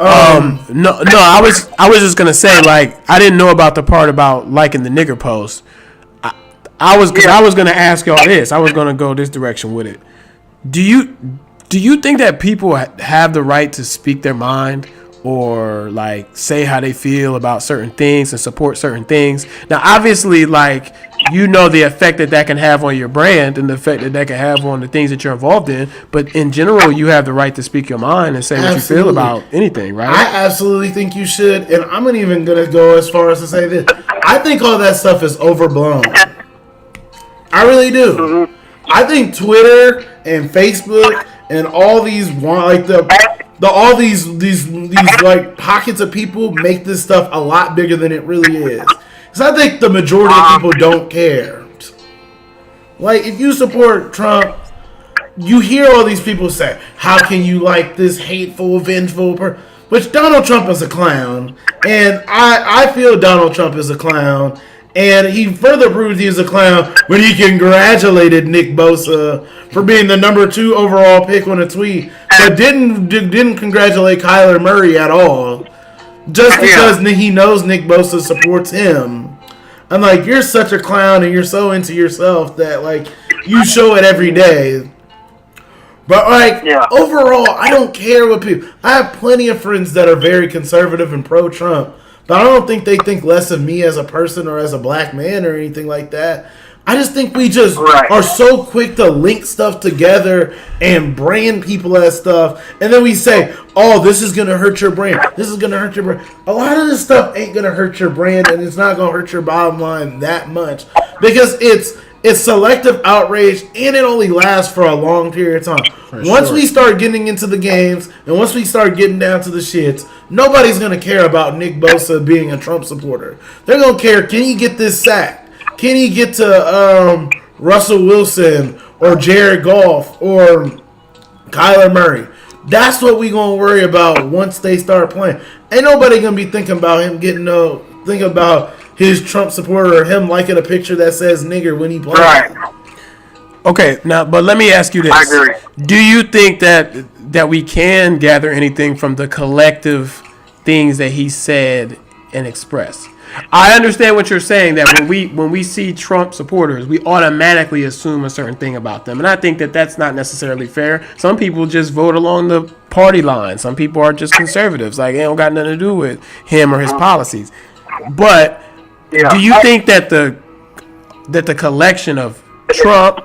no, I was just gonna say, like, I didn't know about the part about liking the nigger post. I was gonna ask y'all this. I was gonna go this direction with it. Do you think that people have the right to speak their mind or like say how they feel about certain things and support certain things? Now, obviously, like, you know the effect that can have on your brand and the effect that can have on the things that you're involved in. But in general, you have the right to speak your mind and say what you feel about anything, right? I absolutely think you should. And I'm even going to go as far as to say this. I think all that stuff is overblown. I really do. Mm-hmm. I think Twitter and Facebook and all these, like, all these like pockets of people make this stuff a lot bigger than it really is. Because I think the majority of people don't care. Like, if you support Trump, you hear all these people say, how can you like this hateful, vengeful person? Which Donald Trump is a clown. And I feel Donald Trump is a clown. And he further proved he is a clown when he congratulated Nick Bosa for being the number 2 overall pick on a tweet, but didn't congratulate Kyler Murray at all, just because he knows Nick Bosa supports him. I'm like, you're such a clown and you're so into yourself that, like, you show it every day. But, like, overall, I don't care what people... I have plenty of friends that are very conservative and pro-Trump, but I don't think they think less of me as a person or as a black man or anything like that. I just think we just are so quick to link stuff together and brand people as stuff. And then we say, oh, this is going to hurt your brand. This is going to hurt your brand. A lot of this stuff ain't going to hurt your brand, and it's not going to hurt your bottom line that much. Because it's selective outrage, and it only lasts for a long period of time. Once we start getting into the games, and once we start getting down to the shits, nobody's going to care about Nick Bosa being a Trump supporter. They're going to care, can he get this sack? Can he get to Russell Wilson or Jared Goff or Kyler Murray? That's what we going to worry about once they start playing. Ain't nobody going to be thinking about him thinking about his Trump supporter or him liking a picture that says nigger when he plays. Right. Okay, now, but let me ask you this. I agree. Do you think that we can gather anything from the collective things that he said and expressed? I understand what you're saying, that when we see Trump supporters, we automatically assume a certain thing about them, and I think that that's not necessarily fair. Some people just vote along the party line. Some people are just conservatives, like it don't got nothing to do with him or his policies. But do you think that the collection of Trump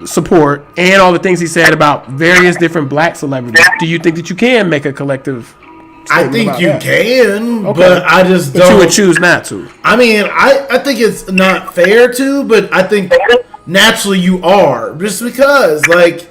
support and all the things he said about various different black celebrities, do you think that you can make a collective I think you can, Okay. but I just don't. you would choose not to? I mean, I think it's not fair to, but I think naturally you are, just because like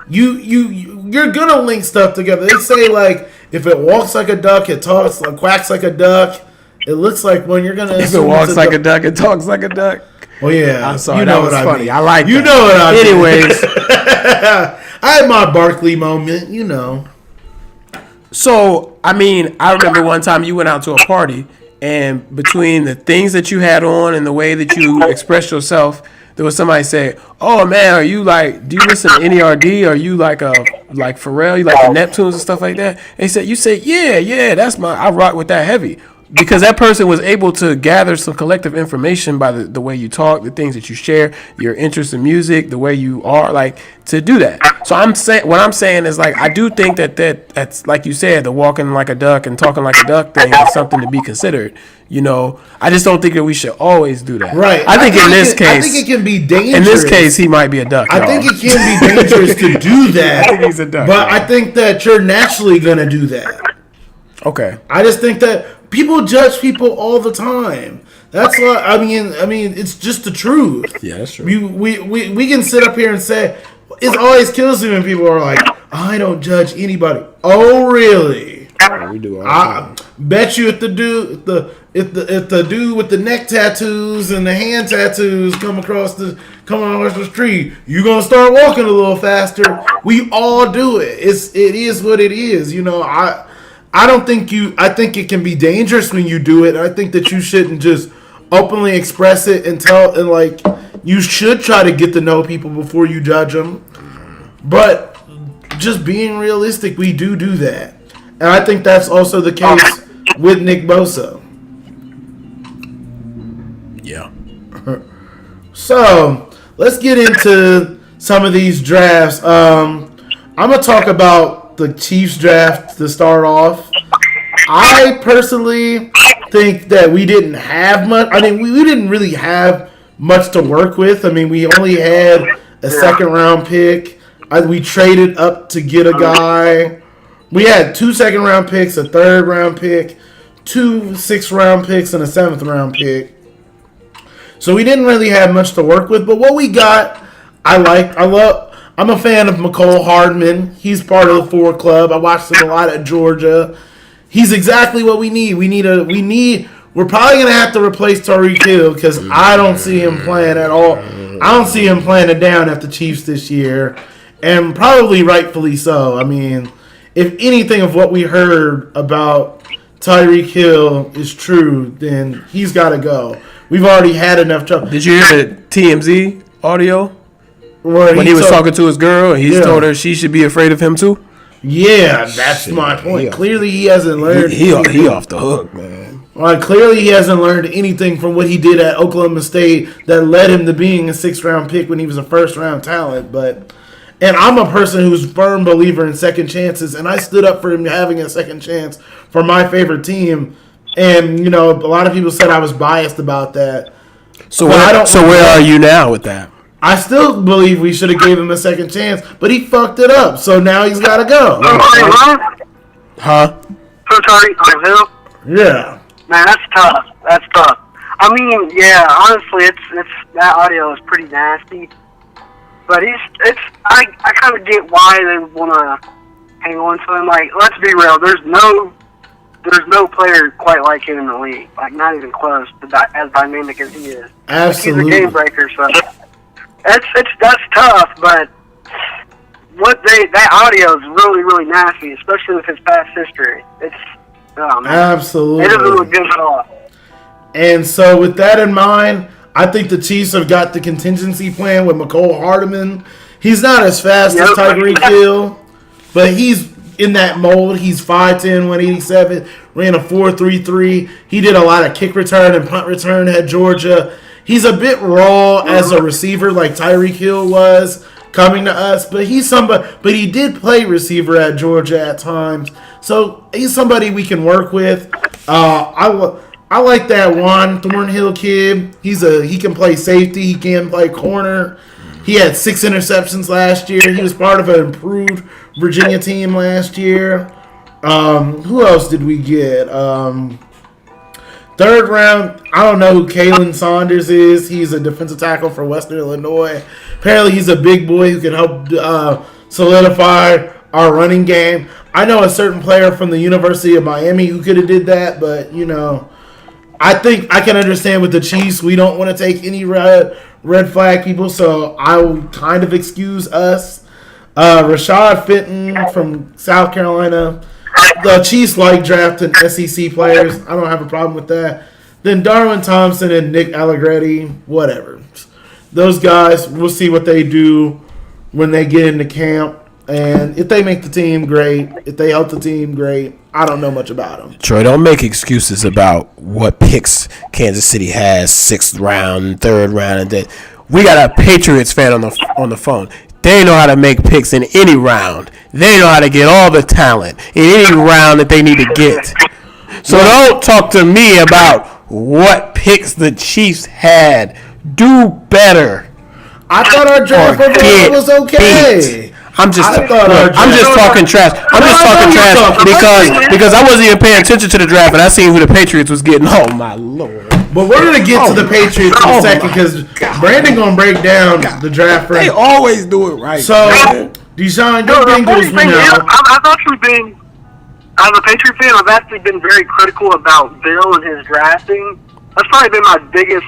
you're gonna link stuff together. They say like if it walks like a duck, it talks like quacks like a duck. It looks like when you're gonna. If it walks like a duck, it talks like a duck. Oh yeah, I'm sorry, you know that was what funny. I mean. I like you that. know what I mean. Anyways, I had my Barkley moment, you know. so I mean, I remember one time you went out to a party, and between the things that you had on and the way that you expressed yourself, there was somebody say, "Oh man, are you like? Do you listen to NERD? Are you like Pharrell? You like the Neptunes and stuff like that?" And he said, "You say, yeah, that's I rock with that heavy." Because that person was able to gather some collective information by the way you talk, the things that you share, your interest in music, the way you are, like, to do that. So what I'm saying is, like, I do think that's like you said, the walking like a duck and talking like a duck thing is something to be considered. You know, I just don't think that we should always do that. Right. I think in this case, I think it can be dangerous. in this case, he might be a duck. I think it can be dangerous to do that. I think he's a duck. But I think that you're naturally gonna do that. Okay. I just think that people judge people all the time. That's why I mean, it's just the truth. Yeah, that's true. We can sit up here and say it always kills me when people are like, I don't judge anybody. Oh, really? We do all the I time. bet you if the dude with the neck tattoos and the hand tattoos come across the street, you gonna start walking a little faster. We all do it. It is what it is. You know, I don't think I think it can be dangerous when you do it. I think that you shouldn't just openly express it and like you should try to get to know people before you judge them. But just being realistic, we do that. And I think that's also the case with Nick Bosa. Yeah. So let's get into some of these drafts. I'm gonna talk about the Chiefs draft to start off. I personally think that we didn't have much. I mean, we didn't really have much to work with. I mean, we only had a second round pick. We traded up to get a guy. We had 2 second round picks, a 3rd round pick, 2 6th round picks, and a 7th round pick. So we didn't really have much to work with. But what we got, I love. I'm a fan of McCole Hardman. He's part of the 4 club. I watched him a lot at Georgia. He's exactly what we need. We're probably gonna have to replace Tyreek Hill because I don't see him playing at all. I don't see him playing it down at the Chiefs this year, and probably rightfully so. I mean, if anything of what we heard about Tyreek Hill is true, then he's got to go. We've already had enough trouble. Did you hear the TMZ audio? When When he was talking to his girl, and he told her she should be afraid of him too. Yeah, that's my point. Clearly, he hasn't learned. He off the hook, man. Clearly, he hasn't learned anything from what he did at Oklahoma State that led him to being a 6th round pick when he was a 1st round talent. And I'm a person who's a firm believer in second chances, and I stood up for him having a second chance for my favorite team. And you know, a lot of people said I was biased about that. So where are you now with that? I still believe we should have gave him a second chance, but he fucked it up, so now he's got to go. Huh? So Tyreek Hill? Yeah. Man, that's tough. That's tough. I mean, yeah, honestly, it's that audio is pretty nasty. But I kind of get why they want to hang on to him. Like, let's be real. There's no player quite like him in the league. Like, not even close to as dynamic as he is. Absolutely. Like, he's a game breaker. So that's tough. But that audio is really, really nasty, especially with his past history. Absolutely. It doesn't look good at all. And so, with that in mind, I think the Chiefs have got the contingency plan with McCole Hardman. He's not as fast as Tyreek Hill, but he's in that mold. He's 5'10", 187, ran a 4.33. He did a lot of kick return and punt return at Georgia. He's a bit raw as a receiver like Tyreek Hill was coming to us, but he's somebody. But he did play receiver at Georgia at times, so he's somebody we can work with. I like that Juan Thornhill kid. He can play safety. He can play corner. He had 6 interceptions last year. He was part of an improved Virginia team last year. Who else did we get? Third round, I don't know who Kalen Saunders is. He's a defensive tackle for Western Illinois. Apparently, he's a big boy who can help solidify our running game. I know a certain player from the University of Miami who could have did that, but, I think I can understand with the Chiefs. We don't want to take any red flag people, so I will kind of excuse us. Rashad Fenton from South Carolina. The Chiefs like drafting SEC players. I don't have a problem with that. Then Darwin Thompson and Nick Allegretti, whatever. Those guys, we'll see what they do when they get into camp. And if they make the team, great. If they help the team, great. I don't know much about them. Troy, don't make excuses about what picks Kansas City has, 6th round, 3rd round, and that. We got a Patriots fan on the phone. They know how to make picks in any round. They know how to get all the talent in any round that they need to get. So don't talk to me about what picks the Chiefs had. Do better. I thought our draft was okay. I'm just talking trash. I'm just talking trash because I wasn't even paying attention to the draft and I seen who the Patriots was getting. Oh my lord! But we're gonna get to the Patriots in a second because Brandon gonna break down the draft. They always do it right. So, Deshaun, your Bengals win out. I've actually been, as a Patriot fan, I've actually been very critical about Bill and his drafting. That's probably been my biggest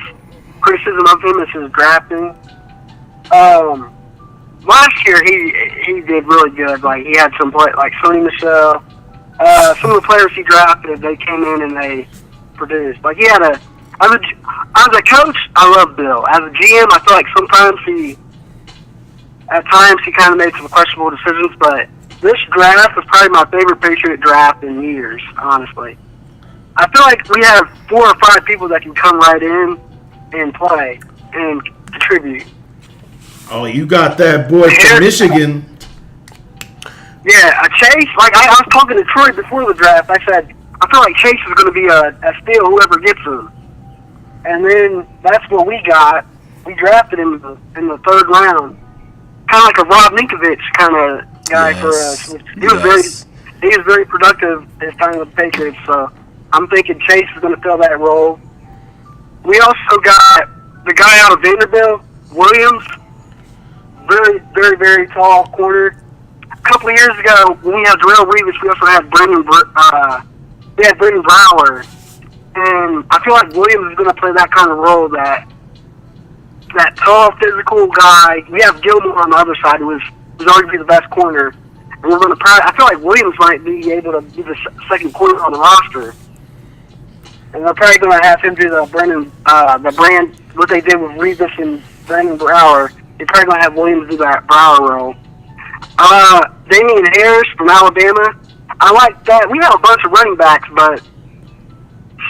criticism of him is his drafting. Last year he did really good. Like he had some play, like Sonny Michel. Some of the players he drafted, they came in and they produced. Like he had as a coach, I love Bill. As a GM, I feel like sometimes he kind of made some questionable decisions. But this draft was probably my favorite Patriot draft in years. Honestly, I feel like we have 4 or 5 people that can come right in and play and contribute. Oh, you got that boy from Michigan. Yeah, Chase. Like I was talking to Troy before the draft. I said I feel like Chase is going to be a steal, whoever gets him. And then that's what we got. We drafted him in the 3rd round, kind of like a Rob Ninkovich kind of guy for us. He was very productive his time with the Patriots. So I'm thinking Chase is going to fill that role. We also got the guy out of Vanderbilt, Williams. Very, very, very tall corner. A couple of years ago, when we had Darrell Reeves, we also had Brendan Brower. And I feel like Williams is going to play that kind of role, that tall, physical guy. We have Gilmore on the other side, who's arguably the best corner. And we're going to I feel like Williams might be able to be the second corner on the roster. And they're probably going to have him do what they did with Reeves and Brendan Brower. They're probably going to have Williams do that Brower role. Damian Harris from Alabama. I like that. We have a bunch of running backs, but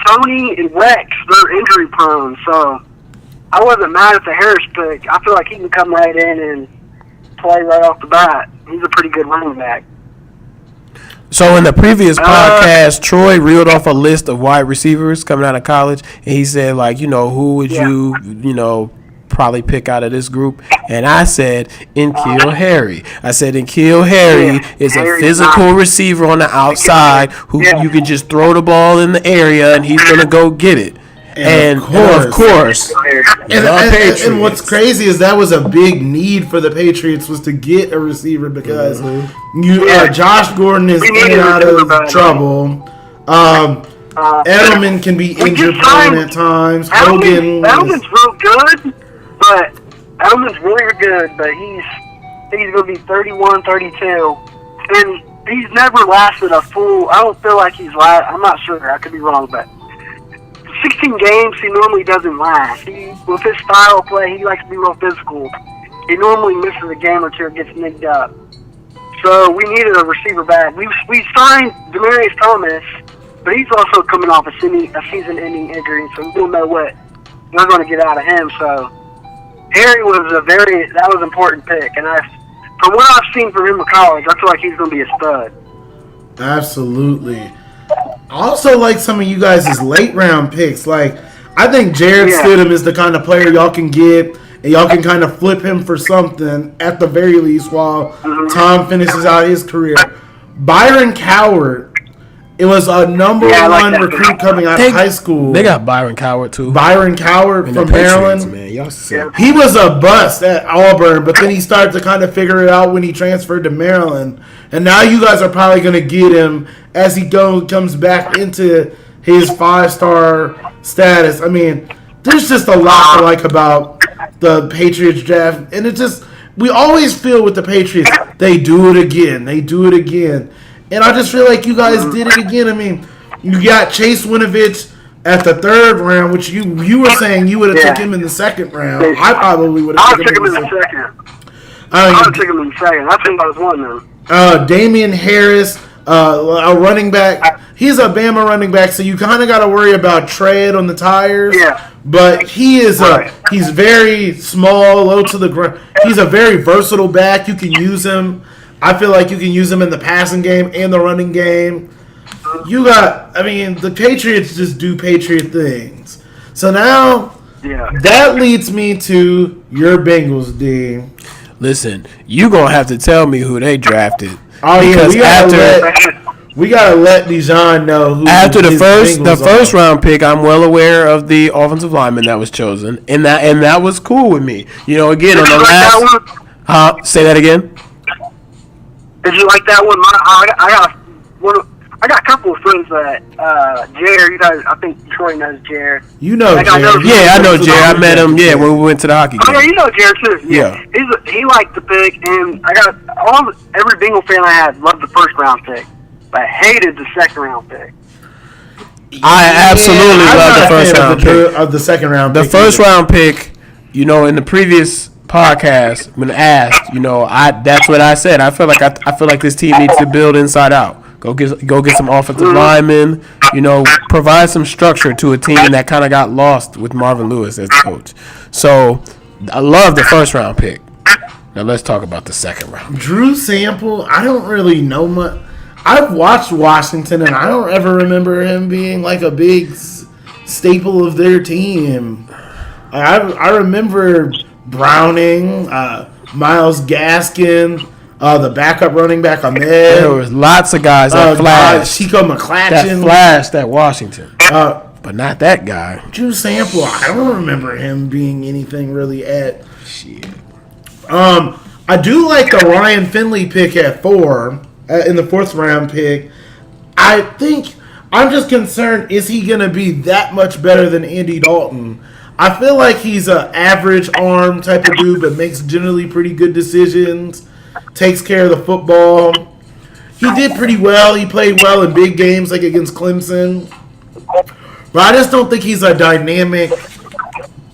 Sony and Rex, they're injury prone. So I wasn't mad at the Harris pick. I feel like he can come right in and play right off the bat. He's a pretty good running back. So in the previous podcast, Troy reeled off a list of wide receivers coming out of college, and he said, like, who would you probably pick out of this group? And I said N'Keal Harry. I said N'Keal Harry is a physical receiver on the outside who you can just throw the ball in the area and he's going to go get it. And of course, and what's crazy is that was a big need for the Patriots was to get a receiver because Josh Gordon is in and out of trouble. Edelman can be injured at times. Edelman's real good, but Edelman's really good, but he's going to be 31, 32, and he's never lasted a full. I don't feel like I'm not sure. I could be wrong, but 16 games he normally doesn't last. With his style of play, he likes to be real physical. He normally misses a game or two or gets nicked up. So we needed a receiver back. We signed Demaryius Thomas, but he's also coming off a season-ending injury, so we don't know what we're going to get out of him. So Harry was that was an important pick, and from what I've seen from him in college, I feel like he's going to be a stud. Absolutely. I also like some of you guys' late round picks. Like, I think Jared Stidham is the kind of player y'all can get, and y'all can kind of flip him for something at the very least while Tom finishes out his career. Byron Coward. It was a number one recruit coming out of high school. They got Byron Coward, too. Byron Coward from Maryland. Man, y'all sick. He was a bust at Auburn, but then he started to kind of figure it out when he transferred to Maryland. And now you guys are probably going to get him as he comes back into his 5-star status. I mean, there's just a lot to like about the Patriots draft. And it just, we always feel with the Patriots, they do it again. They do it again. And I just feel like you guys did it again. I mean, you got Chase Winovich at the 3rd round, which you were saying you would have took him in the 2nd round. I probably would have took him in the 2nd. I would have taken him in the 2nd. I think I was one of them. Damian Harris, a running back. He's a Bama running back, so you kind of got to worry about tread on the tires. Yeah. But he is he's very small, low to the ground. He's a very versatile back. You can use him. I feel like you can use him in the passing game and the running game. The Patriots just do Patriot things. So now, that leads me to your Bengals, D. Listen, you going to have to tell me who they drafted. Oh, because we got to let Dijon know who after the first round pick, I'm well aware of the offensive lineman that was chosen, and that was cool with me. You know, again, on the last... say that again? Did you like that one? I got a couple of friends that Jared. You guys, I think Troy knows Jared. You know Jared. I know Jared. I met him. Yeah, when we went to the hockey game. Oh yeah, you know Jared too. Yeah. He liked the pick, and I got every Bengal fan I had loved the 1st round pick, but hated the 2nd round pick. I absolutely love the 1st round pick. Of the 2nd round pick. The 1st round pick, in the previous podcast when asked, that's what I said. I feel like this team needs to build inside out. Go get some offensive linemen. Provide some structure to a team that kind of got lost with Marvin Lewis as the coach. So I love the 1st round pick. Now let's talk about the 2nd round. Drew Sample. I don't really know much. I've watched Washington, and I don't ever remember him being like a big staple of their team. I remember Browning, Myles Gaskin, the backup running back Ahmed. There was lots of guys that flashed. Chico McClatchin. That flashed at Washington. But not that guy. Drew Sample, I don't remember him being anything really at. Shit. I do like the Ryan Finley pick at 4, in the 4th round pick. I think, I'm just concerned, is he going to be that much better than Andy Dalton? I feel like he's an average arm type of dude, but makes generally pretty good decisions, takes care of the football. He did pretty well. He played well in big games like against Clemson. But I just don't think he's a dynamic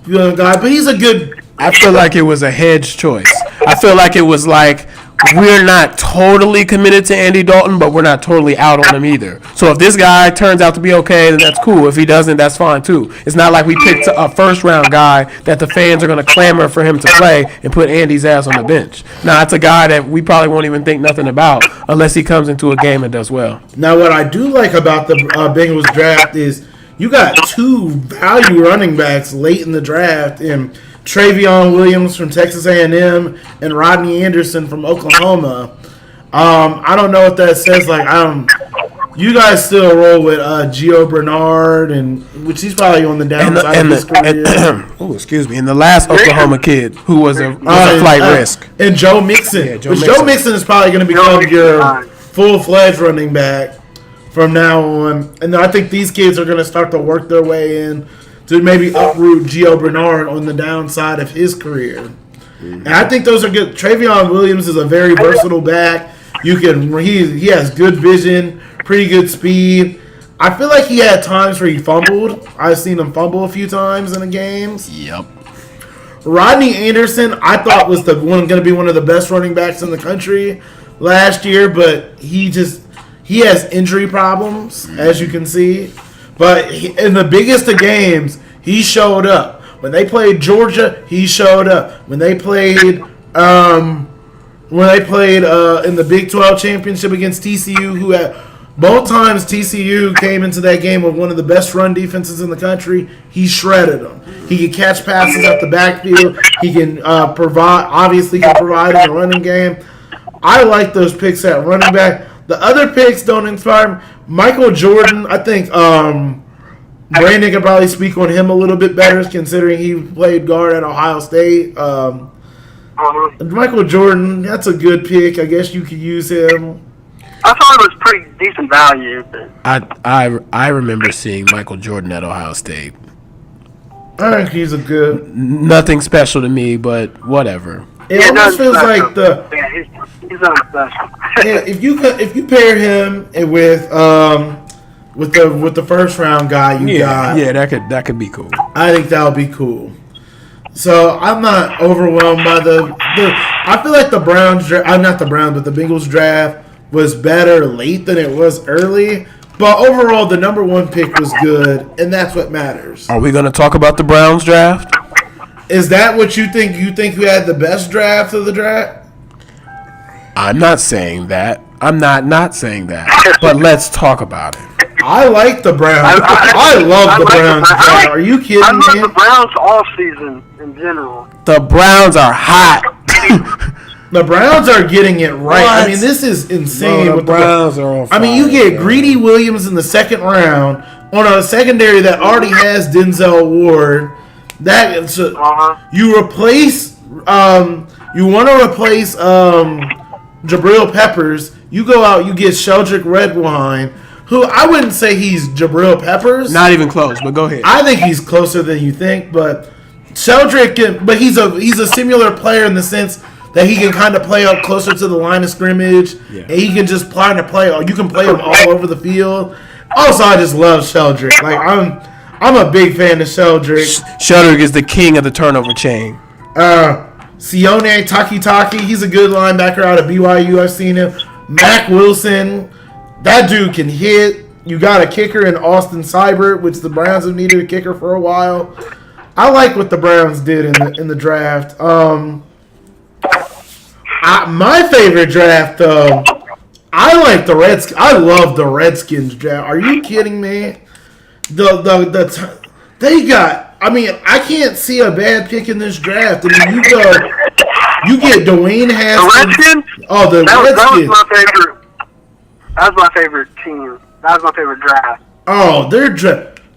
guy. But he's a good... I feel like it was a hedge choice. I feel like it was like, we're not totally committed to Andy Dalton, but we're not totally out on him either. So if this guy turns out to be okay, then that's cool. If he doesn't, that's fine too. It's not like we picked a 1st round guy that the fans are going to clamor for him to play and put Andy's ass on the bench. Now, it's a guy that we probably won't even think nothing about unless he comes into a game and does well. Now, what I do like about the Bengals draft is you got 2 value running backs late in the draft, and Travion Williams from Texas A&M and Rodney Anderson from Oklahoma. I don't know what that says. You guys still roll with Gio Bernard, which he's probably on the downside of his career. Excuse me. And the last Oklahoma kid who was a flight risk. And Joe Mixon. Yeah, Joe Mixon is probably going to become your full-fledged running back from now on. And I think these kids are going to start to work their way in to maybe uproot Gio Bernard on the downside of his career. Mm-hmm. And I think those are good. Travion Williams is a very versatile back. He has good vision, pretty good speed. I feel like he had times where he fumbled. I've seen him fumble a few times in the games. Yep. Rodney Anderson, I thought was going to be one of the best running backs in the country. last year, but he has injury problems, as you can see. But in the biggest of games, he showed up. When they played Georgia, he showed up. When they played in the Big 12 championship against TCU, who had both times TCU came into that game with one of the best run defenses in the country, he shredded them. He can catch passes out the backfield. He can provide in the running game. I like those picks at running back. The other picks don't inspire me. Michael Jordan, I think Brandon can probably speak on him a little bit better, considering he played guard at Ohio State. Michael Jordan, that's a good pick. I guess you could use him. I thought it was pretty decent value. I remember seeing Michael Jordan at Ohio State. I think he's a good. Nothing special to me, but whatever. It almost feels like he's not special. Yeah, if you pair him with the first round guy you got, that could be cool. I think that would be cool. So I'm not overwhelmed by I feel like the Browns not the Browns, but the Bengals draft was better late than it was early. But overall, the number one pick was good, and that's what matters. Are we going to talk about the Browns draft? Is that what you think? You think you had the best draft of the draft? I'm not saying that. I'm not saying that. But let's talk about it. I like the Browns. I love the Browns draft. Are you kidding me? I love the Browns all season in general. The Browns are hot. The Browns are getting it right. What? I mean, this is insane. No, the Browns are on fire. I mean, you get Greedy Williams in the second round on a secondary that already has Denzel Ward. You replace. You want to replace Jabril Peppers. You go out. You get Sheldrick Redwine, who I wouldn't say he's Jabril Peppers. Not even close. But go ahead. I think he's closer than you think, but Sheldrick. But he's a similar player in the sense that he can kind of play up closer to the line of scrimmage, and he can just plan to play. You can play him all over the field. Also, I just love Sheldrick. Like I'm a big fan of Sheldrick. Sheldrick is the king of the turnover chain. Sione Takitaki, he's a good linebacker out of BYU. I've seen him. Mac Wilson, that dude can hit. You got a kicker in Austin Seibert, which the Browns have needed a kicker for a while. I like what the Browns did in the draft. My favorite draft, though, I like the Redskins. I love the Redskins draft. Are you kidding me? They got. I mean, I can't see a bad pick in this draft. I mean, you get Dwayne Haskins. The Redskins? Oh, the Redskins. That was my favorite. That was my favorite team. That was my favorite draft. Oh,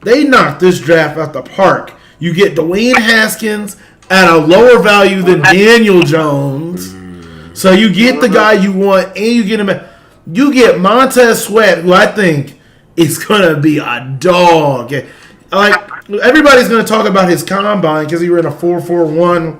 they knocked this draft out the park. You get Dwayne Haskins at a lower value than Daniel Jones. So you get the guy you want, and you get him. You get Montez Sweat, who I think is gonna be a dog. Like everybody's gonna talk about his combine because he ran a 4.41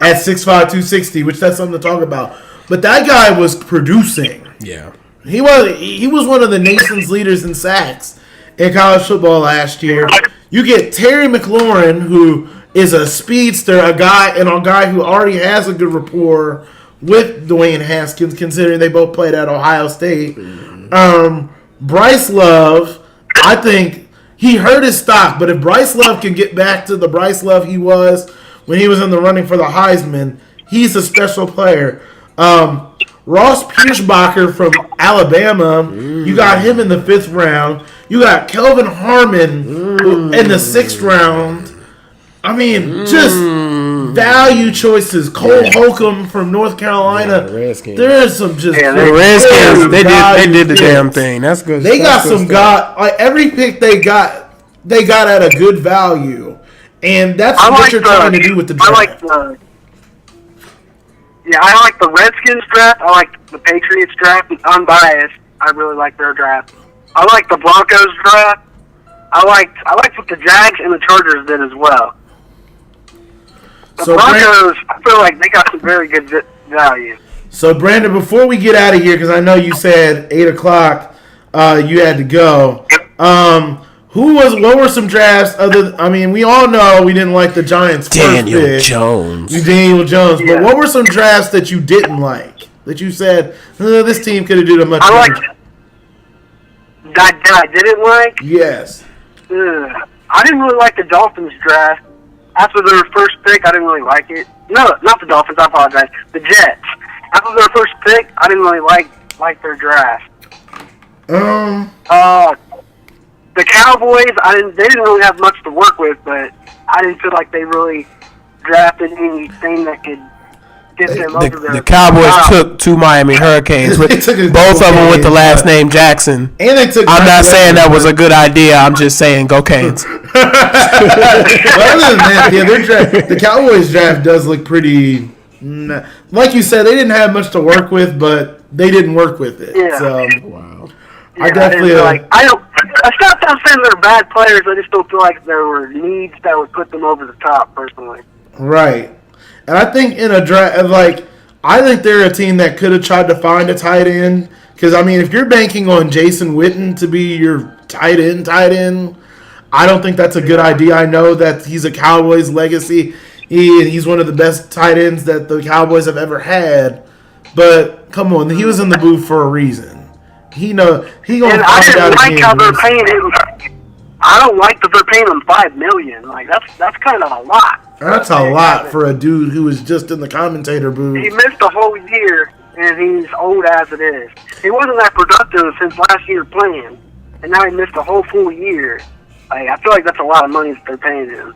at 6'5", 260, which that's something to talk about. But that guy was producing. Yeah, he was one of the nation's leaders in sacks in college football last year. You get Terry McLaurin, who is a speedster, a guy who already has a good rapport with Dwayne Haskins, considering they both played at Ohio State. Bryce Love, I think he hurt his stock, but if Bryce Love can get back to the Bryce Love he was when he was in the running for the Heisman, he's a special player. Ross Pierschbacher from Alabama, you got him in the 5th round. You got Kelvin Harmon in the 6th round. I mean, just value choices. Cole Holcomb from North Carolina. The Redskins. There's some just the Redskins. They did the damn thing. That's good. They got some guy. Like every pick they got at a good value, and that's what you're trying to do with the draft. I like the Redskins draft. I like the Patriots draft. Unbiased, I really like their draft. I like the Broncos draft. I liked what the Jags and the Chargers did as well. The Broncos, I feel like they got some very good value. So, Brandon, before we get out of here, because I know you said 8 o'clock you had to go, what were some drafts we all know we didn't like the Giants' Daniel first pick. Jones. But what were some drafts that you didn't like? that you said this team could have done a much I better? like that I didn't like. Yes. I didn't really like the Dolphins draft. After their first pick, I didn't really like it. No, not the Dolphins. I apologize. The Jets. After their first pick, I didn't really like their draft. The Cowboys, they didn't really have much to work with, but I didn't feel like they really drafted anything that could get them over there. The Cowboys took 2 Miami Hurricanes, with both of them with the last name Jackson. And they took. I'm not saying that was a good idea. I'm just saying go Canes. But other than that, yeah, the Cowboys draft does look pretty. Like you said, they didn't have much to work with, but they didn't work with it. Yeah. So, Wow. Yeah, I definitely I stopped not saying they're bad players. I just don't feel like there were needs that would put them over the top, personally. right. And I think in a draft, I think they're a team that could have tried to find a tight end. Because, I mean, if you're banking on Jason Witten to be your tight end, I don't think that's a good idea. I know that he's a Cowboys legacy. He's one of the best tight ends that the Cowboys have ever had. But, come on, he was in the booth for a reason. He gonna And I didn't like how they're paying him. I don't like that they're paying him $5 million. Like that's kind of a lot. That's a lot for a dude who was just in the commentator booth. He missed a whole year, and he's old as it is. He wasn't that productive since last year playing, and now he missed a whole full year. Like, I feel like that's a lot of money that they're paying him.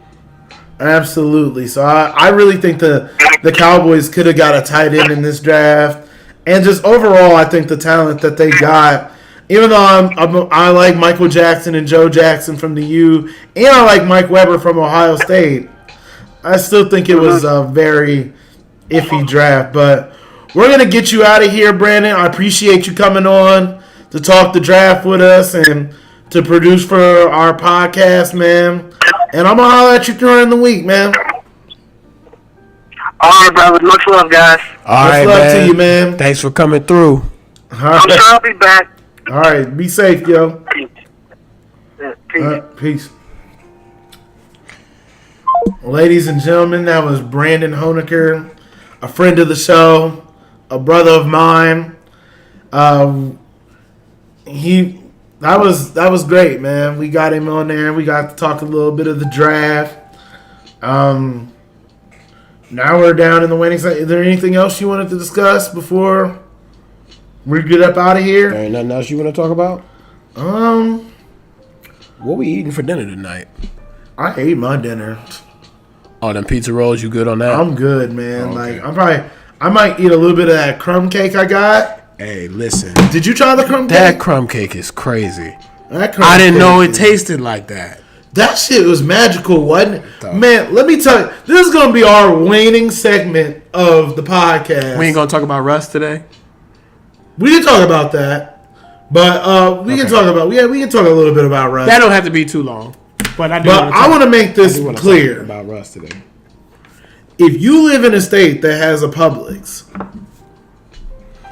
Absolutely. So I really think the Cowboys could have got a tight end in this draft. And just overall, I think the talent that they got, even though I like Michael Jackson and Joe Jackson from the U, and I like Mike Weber from Ohio State, I still think it was a very iffy draft. But we're going to get you out of here, Brandon. I appreciate you coming on to talk the draft with us and to produce for our podcast, man. And I'm going to holler at you during the week, man. All right, brother. Much love, guys. All right, Much love man. to you, man. Thanks for coming through. All I'm right. sure I'll be back. All right. Be safe, yo. Peace. Yeah, peace. All right, peace. Ladies and gentlemen, that was Brandon Honaker, a friend of the show, a brother of mine. That was great, man. We got him on there. We got to talk a little bit of the draft. Now we're down in the winning side. Is there anything else you wanted to discuss before we get up out of here? There ain't nothing else you want to talk about? What we eating for dinner tonight? I ate my dinner. Oh, them pizza rolls, you good on that? I'm good, man. Okay. Like I might eat a little bit of that crumb cake I got. Hey, listen. Did you try the crumb That cake? crumb cake is crazy. That crumb I didn't know cake it is- tasted like that. That shit was magical, wasn't it? Though. Man, let me tell you, this is gonna be our waning segment of the podcast. We ain't gonna talk about Russ today. We can talk about that, but we can talk about we can talk a little bit about Russ. That don't have to be too long. But I do. But I want to make this to clear. about Russ today. If you live in a state that has a Publix,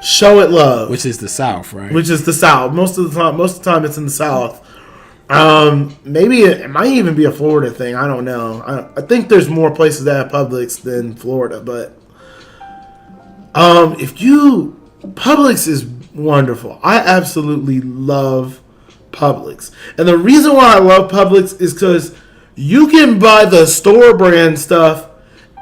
show it love. Which is the South, right? Which is the South. Most of the time it's in the South. Maybe it might even be a Florida thing. I don't know. I think there's more places that have Publix than Florida, but Publix is wonderful. I absolutely love Publix, and the reason why I love Publix is because you can buy the store brand stuff,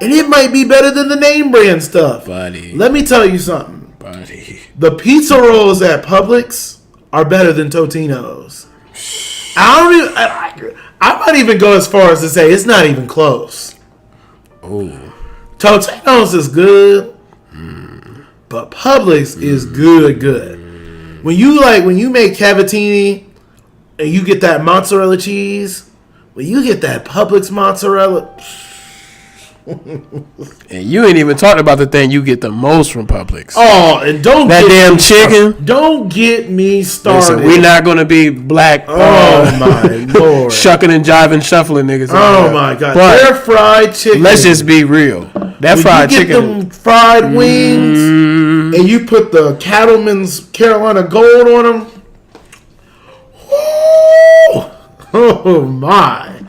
and it might be better than the name brand stuff. Buddy. Let me tell you something. Buddy. The pizza rolls at Publix are better than Totino's. I might even go as far as to say it's not even close. Oh. Totino's is good, but Publix is good. When you make cavatini and you get that mozzarella cheese, when you get that Publix mozzarella. And you ain't even talked about the thing you get the most from Publix. Oh, and don't that get damn me chicken. Don't get me started. Listen, we not gonna be black. Oh my lord! Shucking and jiving, shuffling niggas. Oh my god! But their fried chicken. let's just be real. That when fried you get chicken. them fried wings, and you put the Cattleman's Carolina Gold on them. Oh my!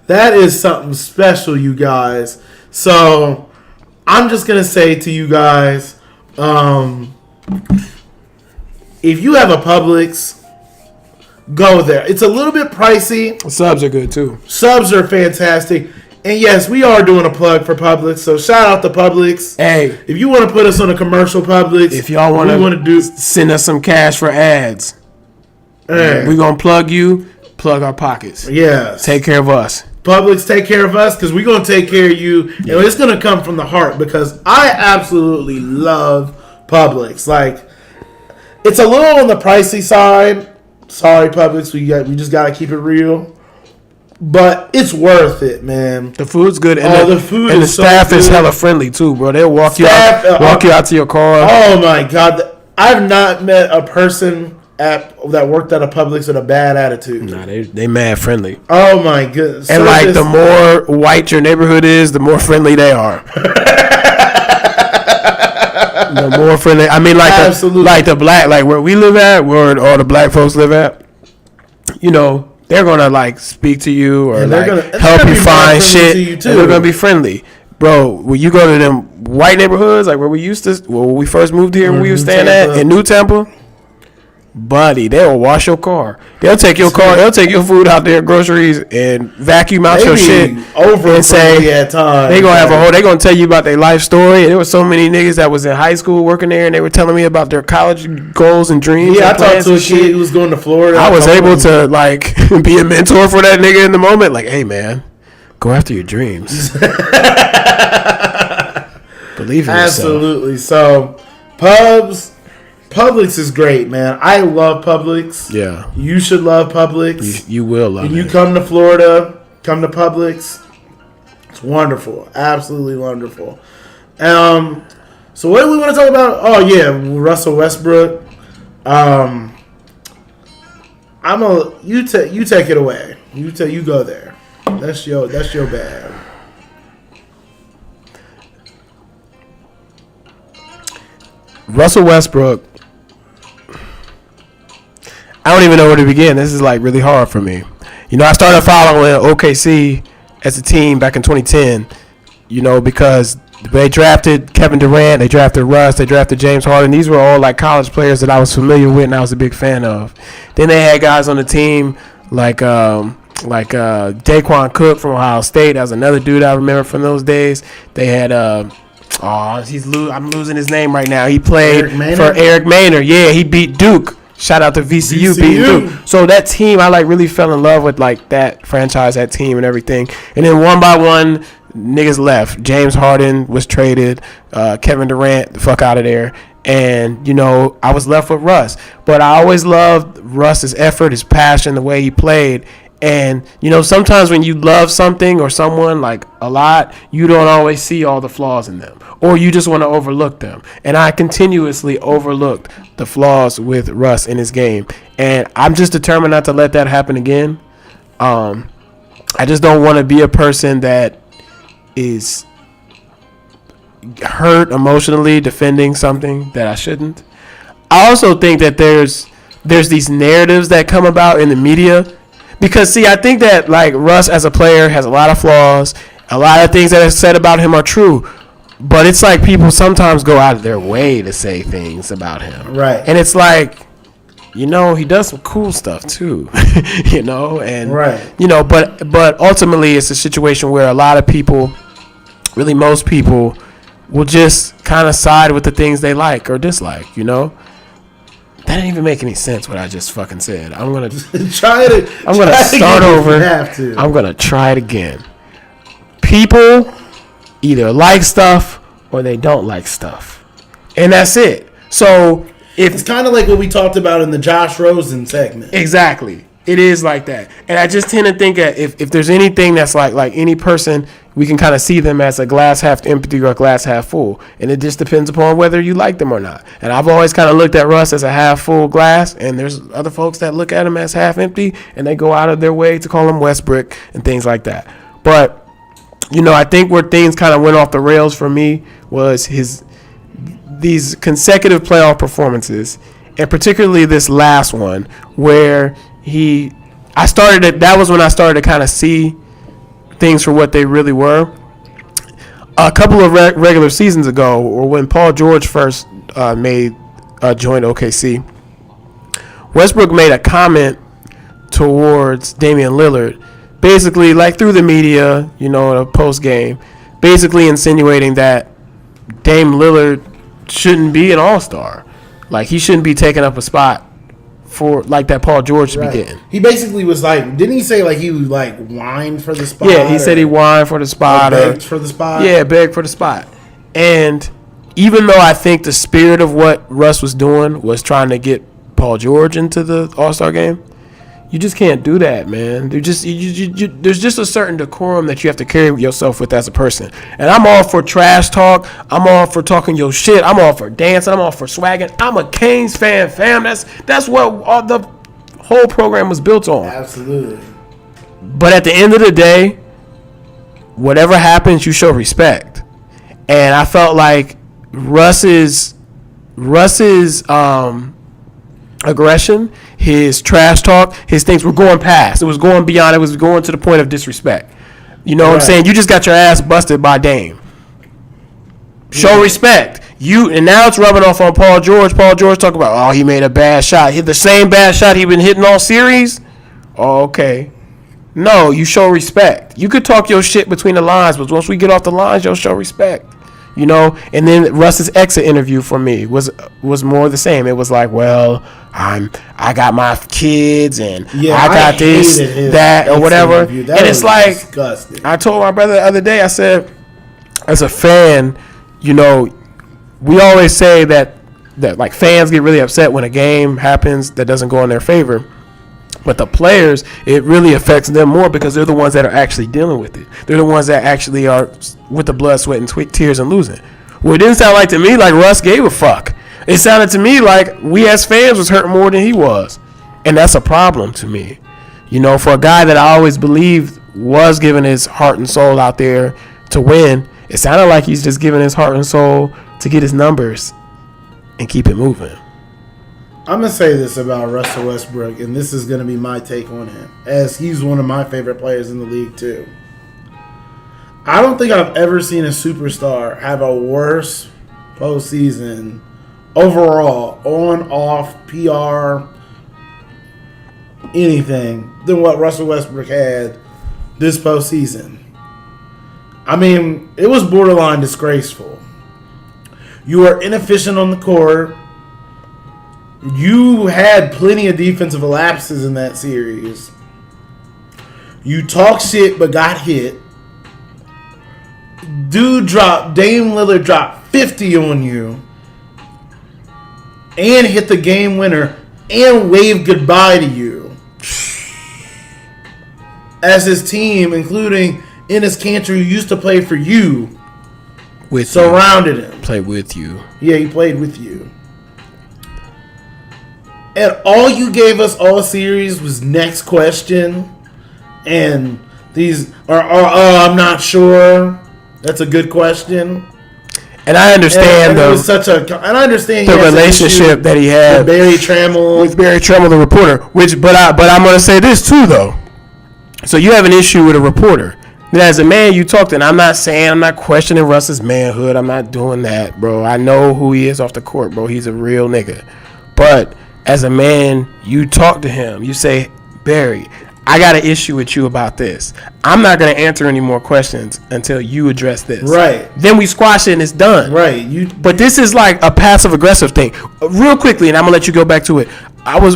That is something special, you guys. So I'm just gonna say to you guys, if you have a Publix, go there. It's a little bit pricey. Subs are good too. Subs are fantastic. And yes, we are doing a plug for Publix. So shout out to Publix. Hey, if you want to put us on a commercial Publix, if y'all want to do, send us some cash for ads. Hey. We're going to plug you, plug our pockets. Yes. Take care of us. Publix, take care of us because we're going to take care of you. And it's going to come from the heart because I absolutely love Publix. Like, it's a little on the pricey side. Sorry, Publix. We just got to keep it real. But it's worth it, man. The food's good. And the food and is the staff so is good. hella friendly, too, bro. They'll walk you out to your car. Oh, my God. I've not met a person that worked at a Publix with a bad attitude. Nah, they mad friendly. Oh, my goodness. And, so the more white your neighborhood is, the more friendly they are. The more friendly. I mean, the black, like where we live at, where all the black folks live at, you know, they're gonna speak to you or help you find shit. And they're gonna be friendly, bro. When you go to them white neighborhoods, like where we first moved here, we were staying at in New Tampa, buddy, they'll wash your car. They'll take your car. They'll take your food out there, groceries, and vacuum out your shit. Over and say at times. They gonna have They gonna tell you about their life story. And there were so many niggas that was in high school working there, and they were telling me about their college goals and dreams. Yeah, and I talked to a kid who was going to Florida. I was able to be a mentor for that nigga in the moment. Like, hey man, go after your dreams. Believe in yourself. Absolutely. So, Publix is great, man. I love Publix. Yeah. You should love Publix. You will love it. When you come to Florida, come to Publix. It's wonderful. Absolutely wonderful. So what do we want to talk about? Oh, yeah, Russell Westbrook. You take it away. You go there. That's your bag. Russell Westbrook. I don't even know where to begin. This is really hard for me. You know, I started following OKC as a team back in 2010, you know, because they drafted Kevin Durant, they drafted Russ, they drafted James Harden. These were all college players that I was familiar with and I was a big fan of. Then they had guys on the team like Daquan Cook from Ohio State. That was another dude I remember from those days. They had I'm losing his name right now. He played for Eric Maynard. Yeah, he beat Duke. Shout out to VCU beating Duke. So that team, I really fell in love with that franchise, that team, and everything. And then one by one, niggas left. James Harden was traded. Kevin Durant, the fuck out of there. And, you know, I was left with Russ. But I always loved Russ's effort, his passion, the way he played. And, you know, sometimes when you love something or someone a lot, you don't always see all the flaws in them. Or you just want to overlook them. And I continuously overlooked the flaws with Russ in his game. And I'm just determined not to let that happen again. I just don't want to be a person that is hurt emotionally defending something that I shouldn't. I also think that there's these narratives that come about in the media. Because, see, I think that, Russ as a player has a lot of flaws. A lot of things that are said about him are true. But it's people sometimes go out of their way to say things about him. Right. And it's you know, he does some cool stuff, too. You know? And, right. You know, but ultimately it's a situation where a lot of people, really most people, will just kind of side with the things they like or dislike, you know? That didn't even make any sense what I just fucking said. I'm gonna start over. I'm gonna try it again. People either like stuff or they don't like stuff, and that's it. So it's kind of like what we talked about in the Josh Rosen segment. Exactly, it is like that. And I just tend to think that if there's anything that's like any person, we can kind of see them as a glass half empty or a glass half full. And it just depends upon whether you like them or not. And I've always kind of looked at Russ as a half full glass. And there's other folks that look at him as half empty. And they go out of their way to call him Westbrook and things like that. But, you know, I think where things kind of went off the rails for me was these consecutive playoff performances. And particularly this last one where that was when I started to kind of see things for what they really were. A couple of regular seasons ago, or when Paul George first made joined OKC. Westbrook made a comment towards Damian Lillard, basically like through the media, in a post game, basically insinuating that Dame Lillard shouldn't be an all-star. Like, he shouldn't be taking up a spot for like that Paul George should be getting. He basically was like, didn't he say like he would like whine for the spot? Yeah, he said he whined for the spot. Begged for the spot? Yeah, begged for the spot. And even though I think the spirit of what Russ was doing was trying to get Paul George into the All-Star game, you just can't do that, man. There's just a certain decorum that you have to carry yourself with as a person. And I'm all for trash talk. I'm all for talking your shit. I'm all for dancing. I'm all for swagging. I'm a Canes fan, fam. That's what all the whole program was built on. Absolutely. But at the end of the day, whatever happens, you show respect. And I felt like Russ's aggression, his trash talk, his things were going past. It was going beyond. It was going to the point of disrespect. You know what I'm saying? You just got your ass busted by Dame. Show respect. And now it's rubbing off on Paul George. Paul George talking about, he made a bad shot. Hit the same bad shot he been hitting all series. Oh, okay. No, you show respect. You could talk your shit between the lines, but once we get off the lines, you'll show respect. And then Russ's exit interview for me was more the same. It was like, well, I got my kids and I got this, that, or whatever. And it's like, disgusting. I told my brother the other day, I said, as a fan, we always say that like fans get really upset when a game happens that doesn't go in their favor. But the players, it really affects them more because they're the ones that are actually dealing with it. They're the ones that actually are with the blood, sweat, and tears and losing. Well, it didn't sound like to me like Russ gave a fuck. It sounded to me like we as fans was hurting more than he was. And that's a problem to me. For a guy that I always believed was giving his heart and soul out there to win, it sounded like he's just giving his heart and soul to get his numbers and keep it moving. I'm going to say this about Russell Westbrook, and this is going to be my take on him, as he's one of my favorite players in the league, too. I don't think I've ever seen a superstar have a worse postseason overall, on, off, PR, anything, than what Russell Westbrook had this postseason. I mean, it was borderline disgraceful. You were inefficient on the court. You had plenty of defensive lapses in that series. You talk shit but got hit. Dame Lillard dropped 50 on you. And hit the game winner. And waved goodbye to you. As his team, including Enes Kanter, who used to play for you, surrounded him. Played with you. Yeah, he played with you. And all you gave us all series was next question. And these are I'm not sure. That's a good question. And I understand it was such a. And I understand the relationship that he had with Barry Trammell, the reporter. But I'm going to say this too, though. So you have an issue with a reporter. Then as a man, you talked, and I'm not questioning Russ's manhood. I'm not doing that, bro. I know who he is off the court, bro. He's a real nigga. But as a man, you talk to him. You say, Barry, I got an issue with you about this. I'm not going to answer any more questions until you address this. Right. Then we squash it and it's done. Right. But this is like a passive-aggressive thing. Real quickly, and I'm going to let you go back to it.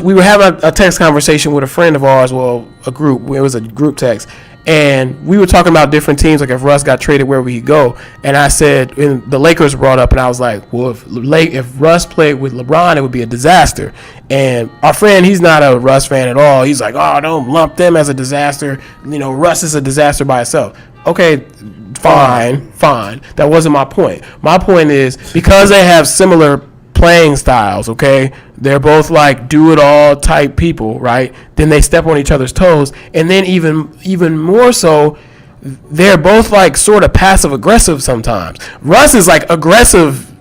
We were having a text conversation with a friend of ours, a group. It was a group text. And we were talking about different teams, like if Russ got traded, where would he go? And I said, and the Lakers brought up, and I was like, well, if Russ played with LeBron, it would be a disaster. And our friend, he's not a Russ fan at all. He's like, don't lump them as a disaster. Russ is a disaster by itself. Okay, fine. That wasn't my point. My point is, because they have similar playing styles, okay? They're both like do-it-all type people, right? Then they step on each other's toes. And then even more so, they're both like sort of passive-aggressive sometimes. Russ is like aggressive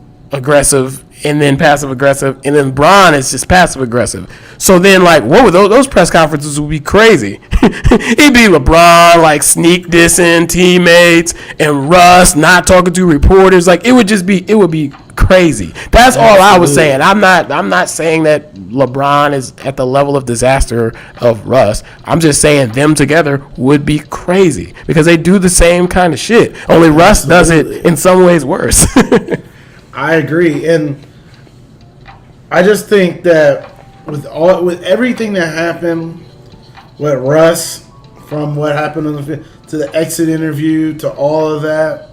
and then passive aggressive, and then Bron is just passive aggressive. So then, like, what would those press conferences would be crazy? It'd be LeBron like sneak dissing teammates and Russ not talking to reporters. Like it would be crazy. That's all I was saying. I'm not saying that LeBron is at the level of disaster of Russ. I'm just saying them together would be crazy because they do the same kind of shit. Only Russ does it in some ways worse. I agree, and I just think that with everything that happened with Russ, from what happened on the to the exit interview to all of that,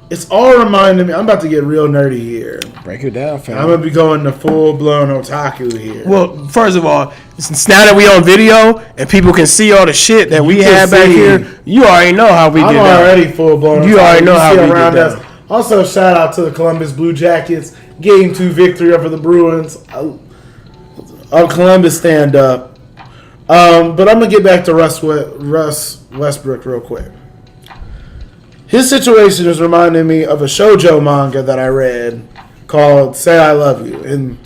it's all reminding me. I'm about to get real nerdy here. Break it down, fam. I'm gonna be going to full blown otaku here. Well, first of all, since now that we on video and people can see all the shit that we had back here, you already know how we get down. I'm already full blown. You already know how we get down. Also, shout out to the Columbus Blue Jackets. Game 2 victory over the Bruins. Columbus stand up. But I'm going to get back to Russ Westbrook real quick. His situation is reminding me of a shoujo manga that I read called Say I Love You. And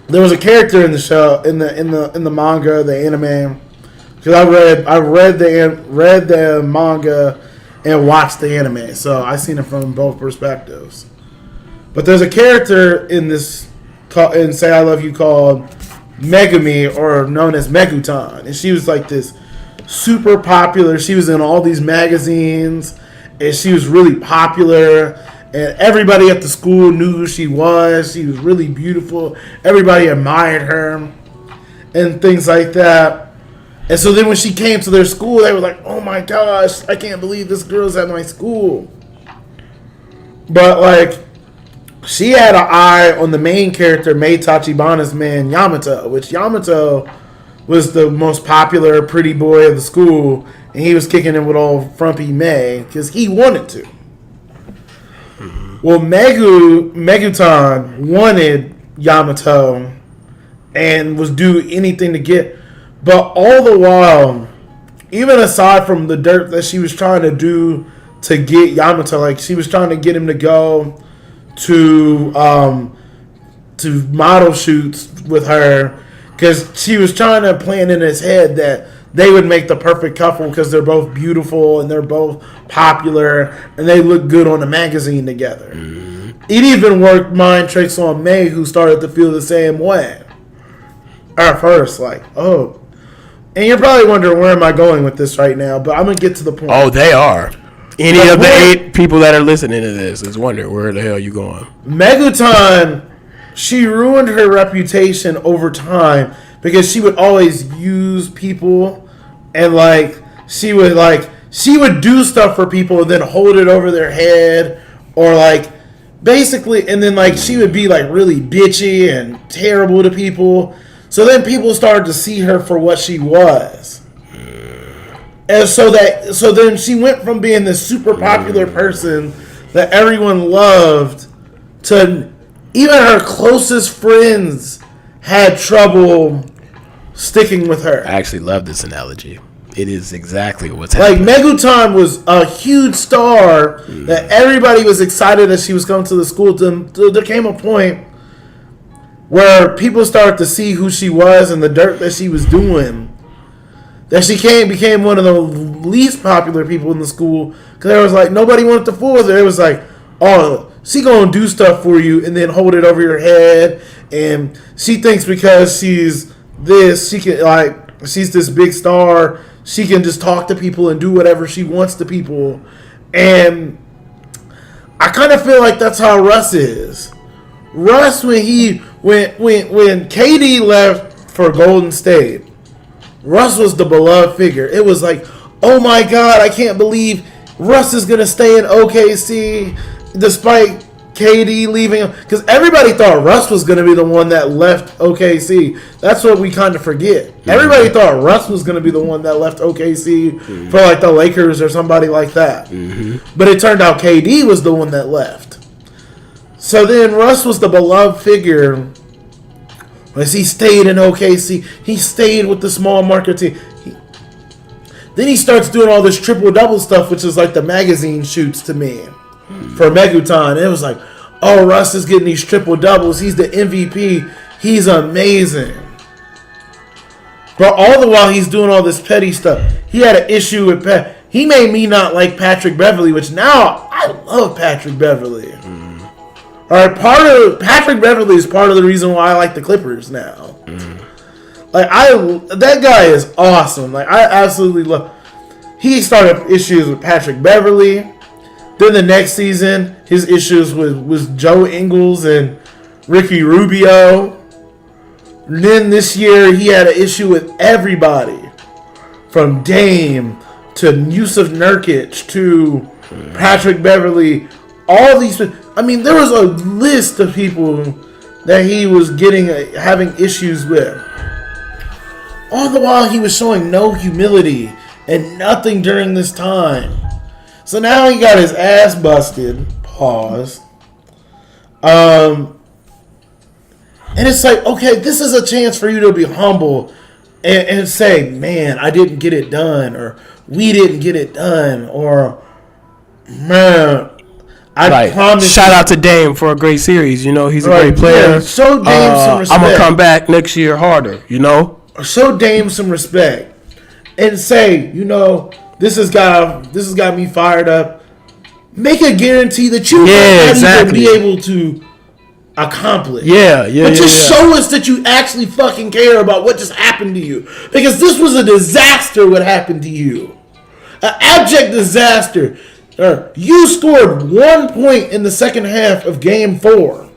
there was a character in the show, in the manga, the anime. Because I read the manga and watched the anime, so I seen it from both perspectives. But there's a character in Say I Love You called Megumi, or known as Megutan, and she was like this super popular. She was in all these magazines, and she was really popular, and everybody at the school knew who she was. She was really beautiful. Everybody admired her, and things like that. And so then when she came to their school, they were like, oh my gosh, I can't believe this girl's at my school. But, like, she had an eye on the main character, Mei Tachibana's man, Yamato, which Yamato was the most popular pretty boy of the school, and he was kicking in with old frumpy Mei because he wanted to. Well, Megutan wanted Yamato and was do anything to get. But all the while, even aside from the dirt that she was trying to do to get Yamato, like she was trying to get him to go to model shoots with her, because she was trying to plan in his head that they would make the perfect couple because they're both beautiful and they're both popular and they look good on a magazine together. It even worked mind tricks on May, who started to feel the same way. At first, like, oh. And you're probably wondering where am I going with this right now, but I'm going to get to the point. Oh, they are. Any of the 8 people that are listening to this is wondering where the hell you going. Megutan, she ruined her reputation over time because she would always use people and she would do stuff for people and then hold it over their head, or basically, and then she would be really bitchy and terrible to people. So then people started to see her for what she was. And so then she went from being this super popular person that everyone loved to even her closest friends had trouble sticking with her. I actually love this analogy. It is exactly what's happening. Megutan was a huge star that everybody was excited that she was coming to the school. There came a point where people started to see who she was and the dirt that she was doing, that she became one of the least popular people in the school, because there was nobody wanted to fool with her. It was oh, she gonna do stuff for you and then hold it over your head, and she thinks because she's this, she can she's this big star, she can just talk to people and do whatever she wants to people. And I kind of feel like that's how Russ is. Russ, when KD left for Golden State, Russ was the beloved figure. It was oh my God, I can't believe Russ is gonna stay in OKC despite KD leaving him, because everybody thought Russ was gonna be the one that left OKC. That's what we kind of forget. Mm-hmm. Everybody thought Russ was gonna be the one that left OKC for the Lakers or somebody like that. Mm-hmm. But it turned out KD was the one that left. So then Russ was the beloved figure. As he stayed in OKC, he stayed with the small market team. Then he starts doing all this triple-double stuff, which is the magazine shoots to me. for Meguton. It was like, oh, Russ is getting these triple doubles. He's the MVP. He's amazing. But all the while he's doing all this petty stuff. He had an issue with he made me not like Patrick Beverley, which now I love Patrick Beverley. All right, Patrick Beverley is part of the reason why I like the Clippers now. Like that guy is awesome. Like I absolutely love. He started issues with Patrick Beverley. Then the next season, his issues was Joe Ingles and Ricky Rubio. And then this year, he had an issue with everybody, from Dame to Yusuf Nurkic to Patrick Beverley. All these. I mean, there was a list of people that he was having issues with. All the while, he was showing no humility and nothing during this time. So now he got his ass busted. Pause. And it's like, okay, this is a chance for you to be humble and say, man, I didn't get it done, or we didn't get it done, or man, I promise. Shout out to Dame for a great series. You know, he's a great player. Yeah, show Dame some respect. I'm gonna come back next year harder. You know, show Dame some respect and say, you know, this has got me fired up. Make a guarantee that you might be able to accomplish. But just show us that you actually fucking care about what just happened to you. Because this was a disaster what happened to you. An abject disaster. You scored 1 point in the second half of game 4.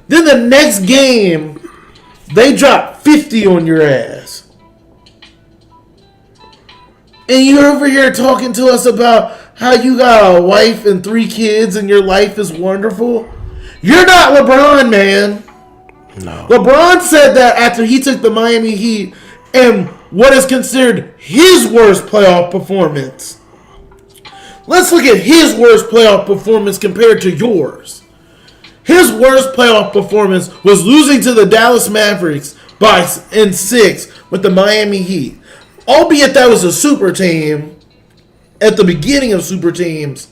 Then the next game, they dropped 50 on your ass. And you're over here talking to us about how you got a wife and 3 kids and your life is wonderful. You're not LeBron, man. No. LeBron said that after he took the Miami Heat and what is considered his worst playoff performance. Let's look at his worst playoff performance compared to yours. His worst playoff performance was losing to the Dallas Mavericks in 6 with the Miami Heat. Albeit that was a super team, at the beginning of super teams,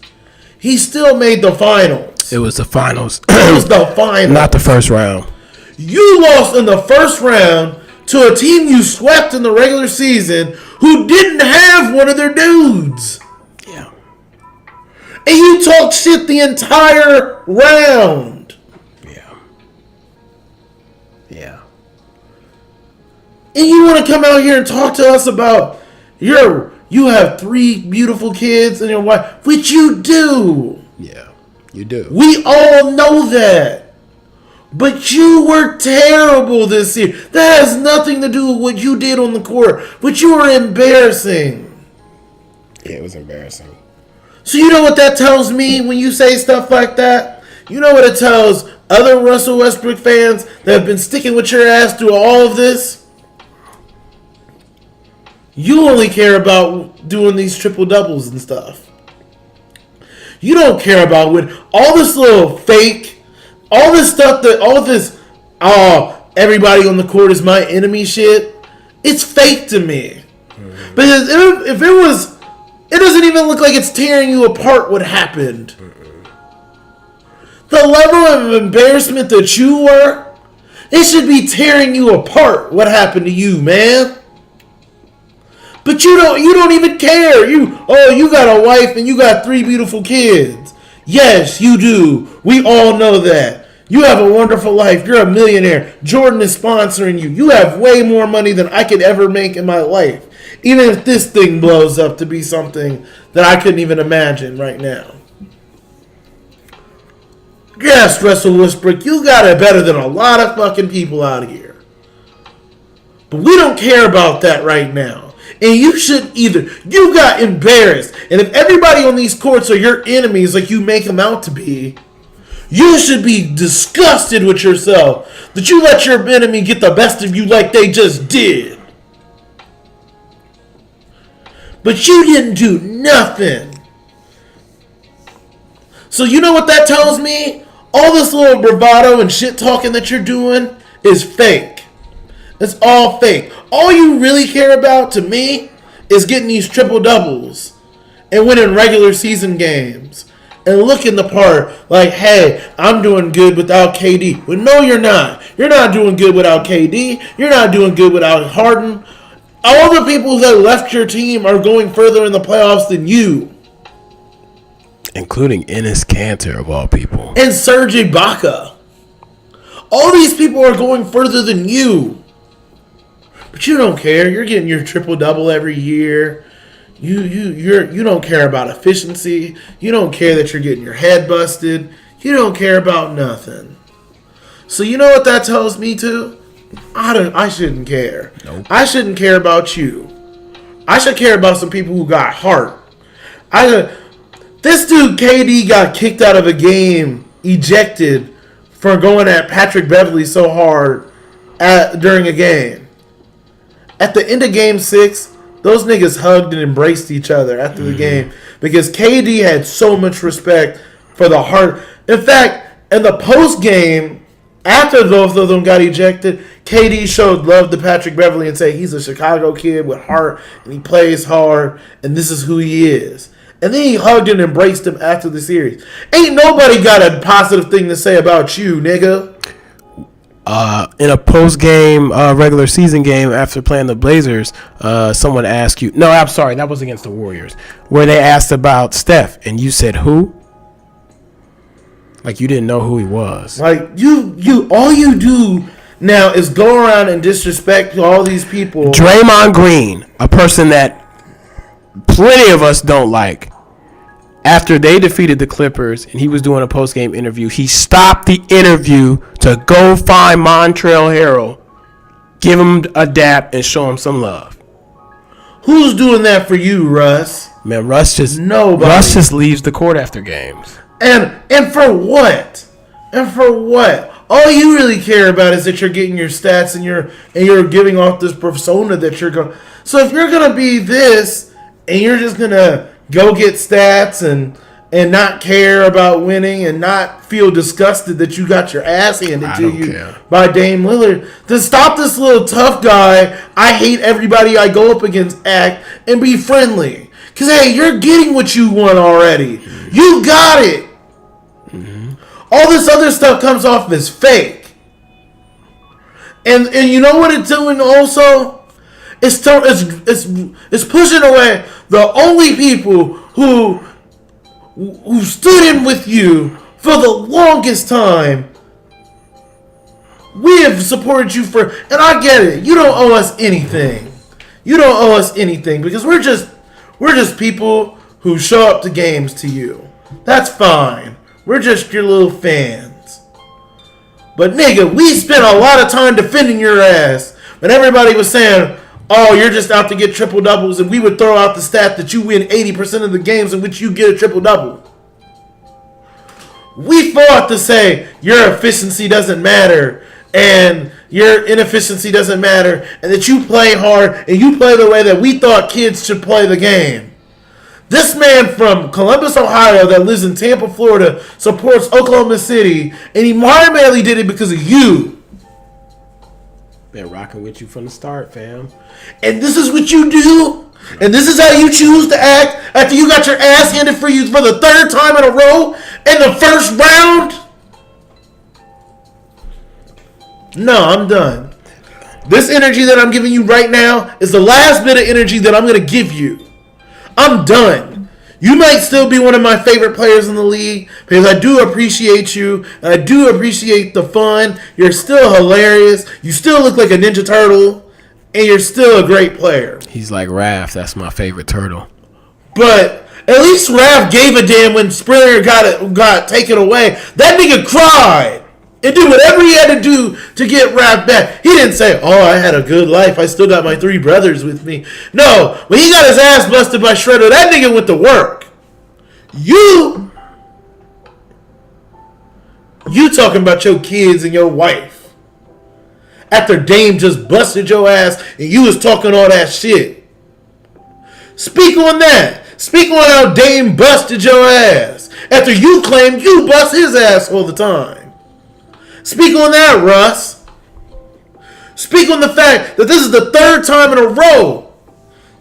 he still made the finals. It was the finals. It was the finals. Not the first round. You lost in the first round to a team you swept in the regular season who didn't have one of their dudes. Yeah. And you talked shit the entire round. Yeah. And you want to come out here and talk to us about you have 3 beautiful kids and your wife, which you do. Yeah, you do. We all know that. But you were terrible this year. That has nothing to do with what you did on the court. But you were embarrassing. Yeah, it was embarrassing. So you know what that tells me when you say stuff like that? You know what it tells other Russell Westbrook fans that have been sticking with your ass through all of this? You only care about doing these triple doubles and stuff. You don't care about when all this little fake, all this stuff everybody on the court is my enemy shit. It's fake to me. Mm-hmm. Because if it was, it doesn't even look like it's tearing you apart what happened. Mm-mm. The level of embarrassment that you were, it should be tearing you apart what happened to you, man. But you don't even care. You got a wife and you got 3 beautiful kids. Yes, you do. We all know that. You have a wonderful life. You're a millionaire. Jordan is sponsoring you. You have way more money than I could ever make in my life. Even if this thing blows up to be something that I couldn't even imagine right now. Yes, Russell Westbrook, you got it better than a lot of fucking people out here. But we don't care about that right now. And you shouldn't either. You got embarrassed. And if everybody on these courts are your enemies like you make them out to be, you should be disgusted with yourself that you let your enemy get the best of you like they just did. But you didn't do nothing. So you know what that tells me? All this little bravado and shit talking that you're doing is fake. It's all fake. All you really care about, to me, is getting these triple doubles and winning regular season games and looking the part like, hey, I'm doing good without KD. Well, no, you're not. You're not doing good without KD. You're not doing good without Harden. All the people that left your team are going further in the playoffs than you. Including Enes Kanter, of all people. And Serge Ibaka. All these people are going further than you. But you don't care. You're getting your triple-double every year. You don't care about efficiency. You don't care that you're getting your head busted. You don't care about nothing. So you know what that tells me too? I shouldn't care. Nope. I shouldn't care about you. I should care about some people who got heart. This dude KD got kicked out of a game, ejected for going at Patrick Beverley so hard during a game. At the end of Game 6, those niggas hugged and embraced each other after the game because KD had so much respect for the heart. In fact, in the post game, after both of them got ejected, KD showed love to Patrick Beverley and said he's a Chicago kid with heart and he plays hard and this is who he is. And then he hugged and embraced him after the series. Ain't nobody got a positive thing to say about you, nigga. In a post-game regular season game after playing the Blazers, someone asked you... No, I'm sorry. That was against the Warriors. Where they asked about Steph, and you said who? Like you didn't know who he was. Like, you all you do now is go around and disrespect all these people. Draymond Green, a person that plenty of us don't like. After they defeated the Clippers and he was doing a post-game interview, he stopped the interview to go find Montrezl Harrell, give him a dap, and show him some love. Who's doing that for you, Russ? Man, Russ just leaves the court after games. And for what? And for what? All you really care about is that you're getting your stats and you're giving off this persona that you're going. So if you're gonna be this and you're just gonna go get stats and not care about winning and not feel disgusted that you got your ass handed to you by Dame Lillard, then stop this little tough guy, I hate everybody I go up against act and be friendly. Cause hey, you're getting what you want already. You got it. All this other stuff comes off as fake. And you know what it's doing also? It's pushing away the only people who stood in with you for the longest time. We have supported you and I get it. You don't owe us anything. You don't owe us anything because we're just people who show up to games to you. That's fine. We're just your little fans. But nigga, we spent a lot of time defending your ass when everybody was saying, oh, you're just out to get triple doubles, and we would throw out the stat that you win 80% of the games in which you get a triple double. We fought to say your efficiency doesn't matter and your inefficiency doesn't matter and that you play hard and you play the way that we thought kids should play the game. This man from Columbus, Ohio that lives in Tampa, Florida supports Oklahoma City and he primarily did it because of you. Been rocking with you from the start, fam. And this is what you do? And this is how you choose to act after you got your ass handed for you for the third time in a row in the first round? No, I'm done. This energy that I'm giving you right now is the last bit of energy that I'm going to give you. I'm done. You might still be one of my favorite players in the league because I do appreciate you. And I do appreciate the fun. You're still hilarious. You still look like a Ninja Turtle. And you're still a great player. He's like Raph. That's my favorite turtle. But at least Raph gave a damn when Springer got taken away. That nigga cried. And did whatever he had to do to get Raph back. He didn't say, oh, I had a good life. I still got my 3 brothers with me. No, when he got his ass busted by Shredder, that nigga went to work. You talking about your kids and your wife. After Dame just busted your ass and you was talking all that shit. Speak on that. Speak on how Dame busted your ass. After you claimed you bust his ass all the time. Speak on that, Russ. Speak on the fact that this is the 3rd time in a row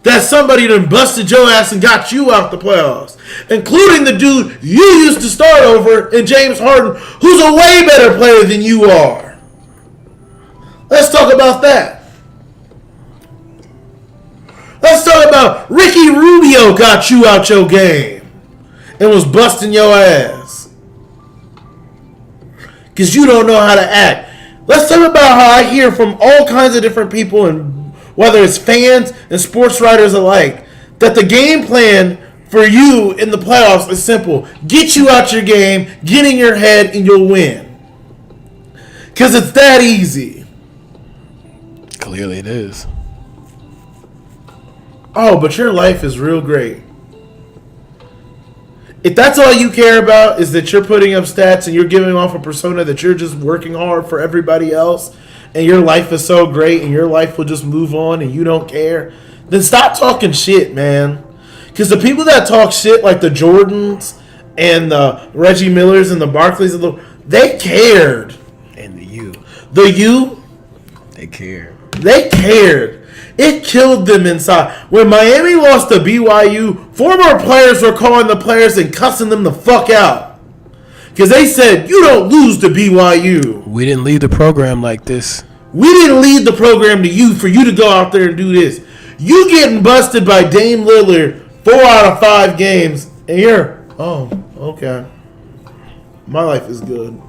that somebody done busted your ass and got you out the playoffs, including the dude you used to start over in James Harden, who's a way better player than you are. Let's talk about that. Let's talk about Ricky Rubio got you out your game and was busting your ass because you don't know how to act. Let's talk about how I hear from all kinds of different people, and whether it's fans and sports writers alike, that the game plan for you in the playoffs is simple. Get you out your game, get in your head, and you'll win. Because it's that easy. Clearly it is. Oh, but your life is real great. If that's all you care about is that you're putting up stats and you're giving off a persona that you're just working hard for everybody else, and your life is so great and your life will just move on and you don't care, then stop talking shit, man. Because the people that talk shit, like the Jordans and the Reggie Millers and the Barclays, they cared. And the U. The U? They cared. They cared. It killed them inside. When Miami lost to BYU, former players were calling the players and cussing them the fuck out. Because they said, you don't lose to BYU. We didn't leave the program like this. We didn't lead the program to you for you to go out there and do this. You getting busted by Dame Lillard 4 out of 5 games, and you're, oh, okay. My life is good.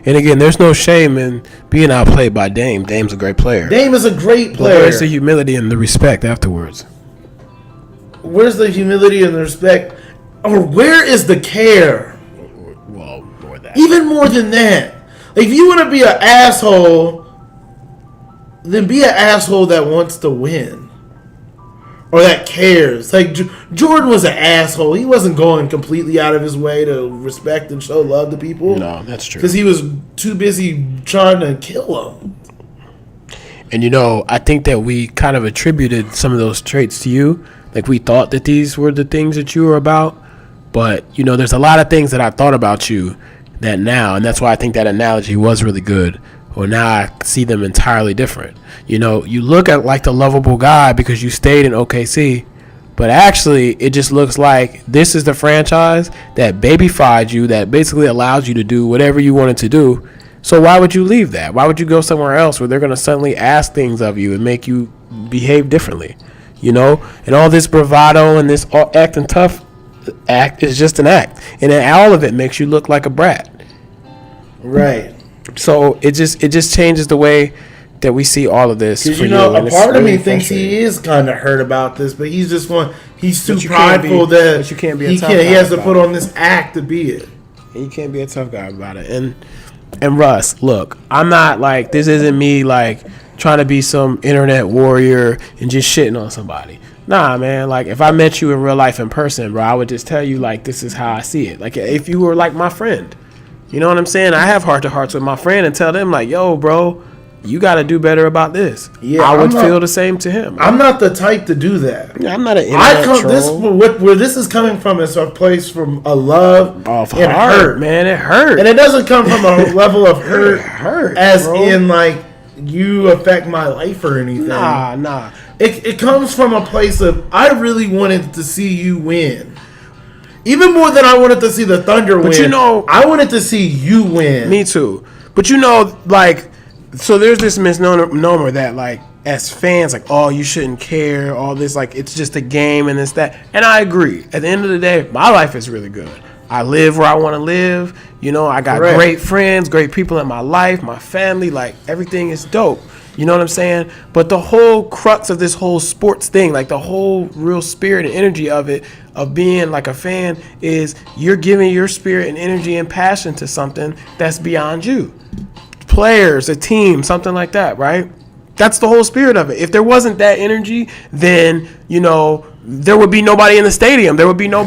And again, there's no shame in being outplayed by Dame. Dame's a great player. Dame is a great player. Where's the humility and the respect afterwards? Where's the humility and the respect? Or where is the care? Well, more that. Even more than that. Like, if you want to be an asshole, then be an asshole that wants to win. Or that cares. Like, Jordan was an asshole. He wasn't going completely out of his way to respect and show love to people. No, that's true. Because he was too busy trying to kill them. And, you know, I think that we kind of attributed some of those traits to you. Like, we thought that these were the things that you were about. But, you know, there's a lot of things that I thought about you that now, and that's why I think that analogy was really good. Well, now I see them entirely different. You know, you look at like the lovable guy because you stayed in OKC, but actually it just looks like this is the franchise that babyfied you, that basically allows you to do whatever you wanted to do. So why would you leave that? Why would you go somewhere else where they're going to suddenly ask things of you and make you behave differently? You know, and all this bravado and this acting tough act is just an act. And then all of it makes you look like a brat. Right. So it just changes the way that we see all of this. Because, you know, a part of me thinks he is kind of hurt about this, but he's just he's too prideful that you can't be a tough he guy has to about put on this act to be it. And you can't be a tough guy about it. And Russ, look, I'm not like, this isn't me like trying to be some internet warrior and just shitting on somebody. Nah, man, like if I met you in real life in person, bro, I would just tell you like this is how I see it. Like if you were like my friend. You know what I'm saying? I have heart-to-hearts with my friend and tell them, like, yo, bro, you got to do better about this. Yeah, I would feel the same to him. I'm not the type to do that. Yeah, I'm not an internet troll. Where this is coming from is a place from a love and hurt. Man, it hurt. And it doesn't come from a level of hurt, bro. In, like, you affect my life or anything. Nah. It comes from a place of, I really wanted to see you win. Even more than I wanted to see the Thunder win. But you know, I wanted to see you win. Me too. But you know, like, so there's this misnomer that, like, as fans, like, oh, you shouldn't care, all this, like, it's just a game and this, that. And I agree. At the end of the day, my life is really good. I live where I want to live. You know, I got great friends, great people in my life, my family, like, everything is dope. You know what I'm saying? But the whole crux of this whole sports thing, like the whole real spirit and energy of it, of being like a fan, is you're giving your spirit and energy and passion to something that's beyond you. Players, a team, something like that, right? That's the whole spirit of it. If there wasn't that energy, then, you know, there would be nobody in the stadium. There'd be no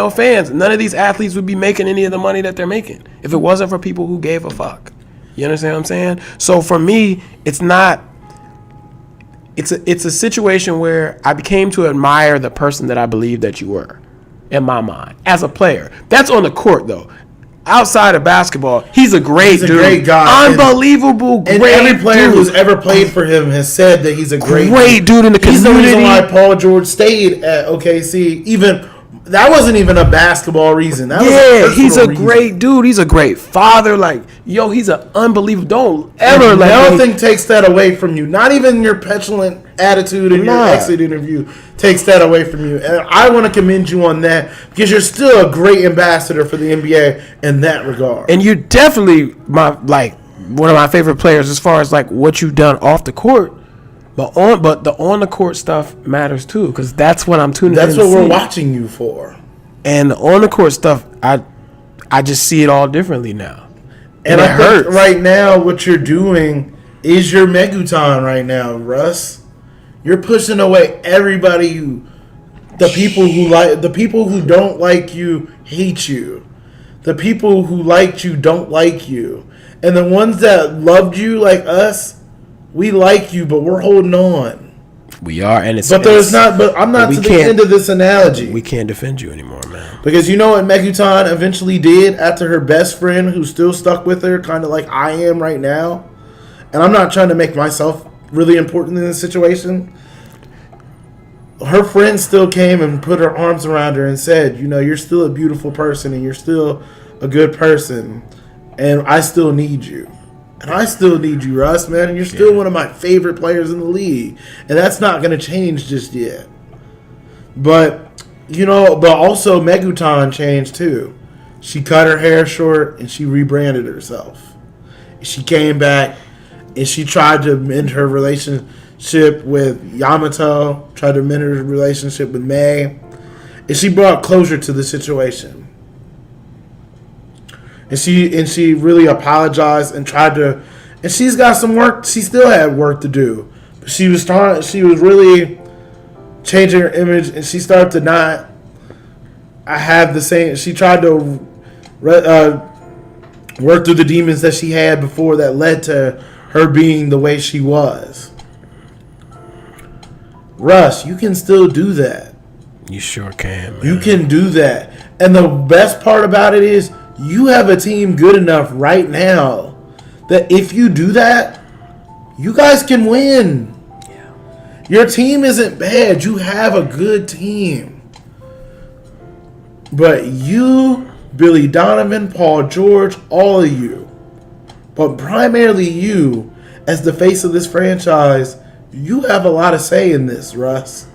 fans. None of these athletes would be making any of the money that they're making if it wasn't for people who gave a fuck. You understand what I'm saying? So for me, it's a situation where I became to admire the person that I believed that you were, in my mind, as a player. That's on the court, though. outside of basketball, he's a great dude. He's a great guy. Unbelievable, and great every player dude. who's ever played for him has said that he's a great dude in the community. He's the reason why Paul George stayed at OKC. Even that wasn't even a basketball reason. That was he's a reason. great dude. He's a great father. Like, yo, he's an unbelievable. Don't ever let nothing takes that away from you. Not even your petulant attitude in your exit interview takes that away from you. And I want to commend you on that because you're still a great ambassador for the NBA in that regard. And you're definitely one of my favorite players as far as like what you've done off the court. But the on the court stuff matters too, because that's what I'm tuning in. That's what we're watching you for. And the on the court stuff, I just see it all differently now. And I think right now what you're doing is your Meguton right now, Russ. You're pushing away everybody the people who don't like you hate you. The people who liked you don't like you. And the ones that loved you like us, we like you, but we're holding on. We are, and But I'm not to the end of this analogy. We can't defend you anymore, man. Because you know what Meguton eventually did after her best friend, who still stuck with her, kind of like I am right now. And I'm not trying to make myself really important in this situation. Her friend still came and put her arms around her and said, you know, you're still a beautiful person and you're still a good person. And I still need you. And I still need you, Russ, man. And you're still one of my favorite players in the league. And that's not going to change just yet. But, but also Meguton changed too. She cut her hair short and she rebranded herself. She came back and she tried to mend her relationship with Yamato, tried to mend her relationship with May. And she brought closure to the situation. And she really apologized and tried to, and she's got some work. She still had work to do. She was really changing her image, and she started to not have the same. She tried to work through the demons that she had before that led to her being the way she was. Russ, you can still do that. You sure can, man. You can do that. And the best part about it is, you have a team good enough right now that if you do that, you guys can win. Yeah. Your team isn't bad. You have a good team. But you, Billy Donovan, Paul George, all of you, but primarily you, as the face of this franchise, you have a lot of say in this, Russ.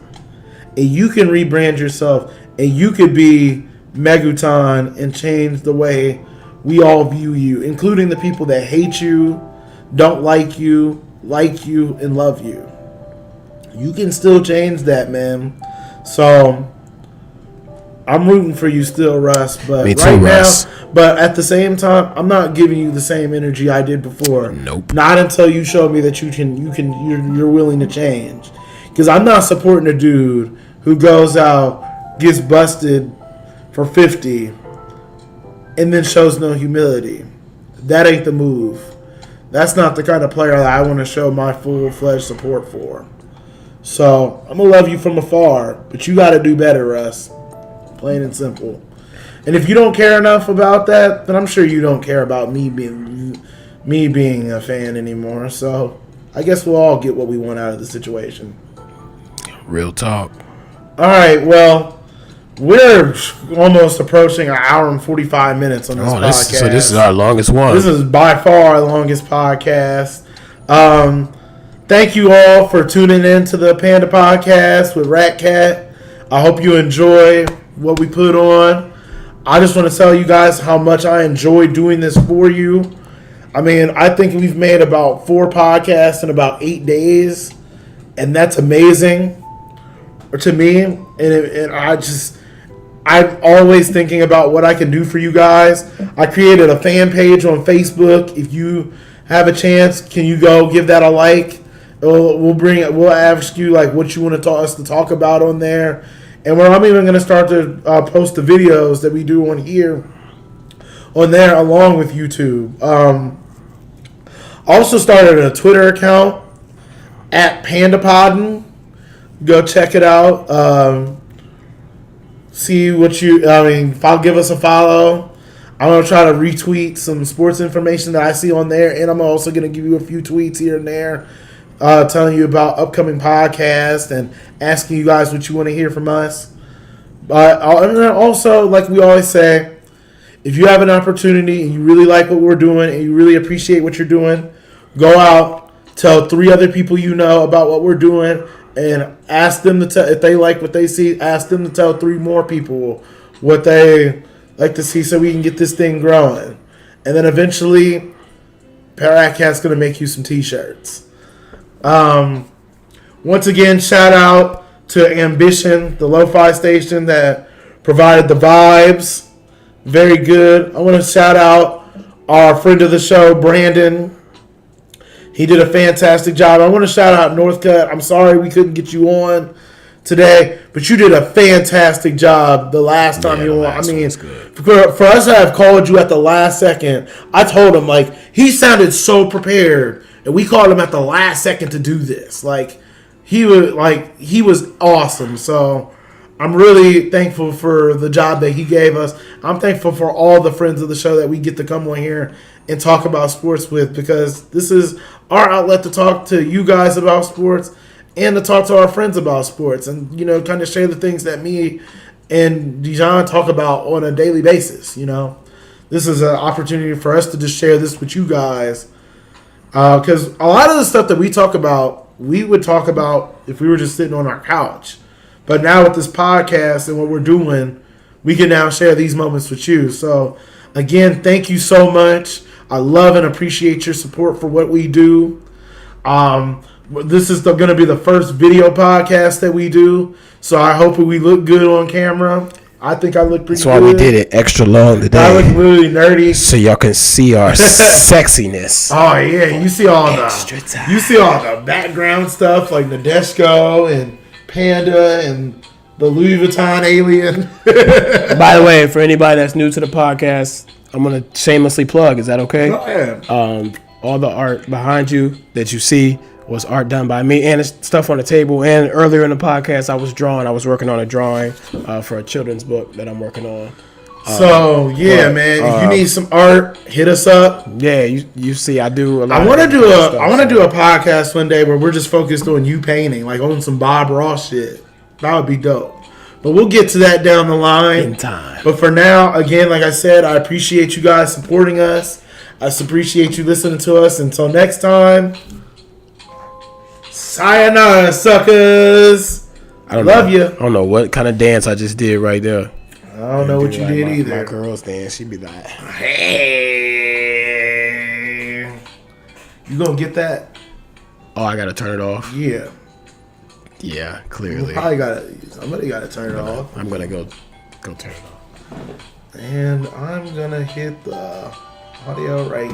And you can rebrand yourself, and you could be Meguton and change the way we all view you, including the people that hate you, don't like you, and love you. You can still change that, man. So I'm rooting for you still, Russ. But Me too, Russ. But at the same time, I'm not giving you the same energy I did before. Nope. Not until you show me that you're willing to change. Because I'm not supporting a dude who goes out, gets busted for 50, and then shows no humility. That ain't the move. That's not the kind of player that I want to show my full-fledged support for. So, I'm going to love you from afar, but you got to do better, Russ. Plain and simple. And if you don't care enough about that, then I'm sure you don't care about me being a fan anymore. So, I guess we'll all get what we want out of the situation. Real talk. All right, well, we're almost approaching an hour and 45 minutes on this podcast. So this is our longest one. This is by far our longest podcast. Thank you all for tuning in to the Panda Podcast with Rat Cat. I hope you enjoy what we put on. I just want to tell you guys how much I enjoy doing this for you. I mean, I think we've made about 4 podcasts in about 8 days, and that's amazing to me. And I'm always thinking about what I can do for you guys. I created a fan page on Facebook. If you have a chance, can you go give that a like? We'll ask you like what you want us to talk about on there, and I'm even going to start to post the videos that we do on there along with YouTube. Also started a Twitter account at Panda Pod. Go check it out. See what give us a follow. I'm going to try to retweet some sports information that I see on there, and I'm also going to give you a few tweets here and there telling you about upcoming podcasts and asking you guys what you want to hear from us. But also, like we always say, if you have an opportunity and you really like what we're doing and you really appreciate what you're doing, go out, tell 3 other people you know about what we're doing, and ask them to tell, if they like what they see, ask them to tell 3 more people what they like to see so we can get this thing growing. And then eventually, Panda and Rat Cat's going to make you some t-shirts. Once again, shout out to Ambition, the lo-fi station that provided the vibes. Very good. I want to shout out our friend of the show, Brandon. He did a fantastic job. I want to shout out Northcutt. I'm sorry we couldn't get you on today, but you did a fantastic job the last time you were on. I mean, for us to have called you at the last second, I told him, like, he sounded so prepared, and we called him at the last second to do this. Like, he was awesome. So I'm really thankful for the job that he gave us. I'm thankful for all the friends of the show that we get to come on here and talk about sports with, because this is our outlet to talk to you guys about sports and to talk to our friends about sports and, kind of share the things that me and Dijon talk about on a daily basis. This is an opportunity for us to just share this with you guys, because a lot of the stuff that we talk about, we would talk about if we were just sitting on our couch. But now with this podcast and what we're doing, we can now share these moments with you. So, again, thank you so much. I love and appreciate your support for what we do. This is going to be the first video podcast that we do. So I hope we look good on camera. I think I look pretty good. That's why we did it extra long today. I look really nerdy. So y'all can see our sexiness. Oh, yeah. You see all the background stuff like Nadeshko and Panda and the Louis Vuitton alien. By the way, for anybody that's new to the podcast, I'm going to shamelessly plug. Is that okay? Go ahead. All the art behind you that you see was art done by me, and it's stuff on the table. And earlier in the podcast, I was working on a drawing for a children's book that I'm working on. Man, if you need some art, hit us up. Yeah, you see, I do a lot. I want to do a podcast one day where we're just focused on you painting, like on some Bob Ross shit. That would be dope. But we'll get to that down the line. In time. But for now, again, like I said, I appreciate you guys supporting us. I appreciate you listening to us. Until next time, sayonara, suckers. I love you. I don't know what kind of dance I just did right there. I don't know what you did either. My girl's dance, she be like, hey. You gonna get that? Oh, I gotta turn it off? Yeah. Yeah, clearly. Somebody gotta turn it off. I'm gonna go turn it off. And I'm gonna hit the audio right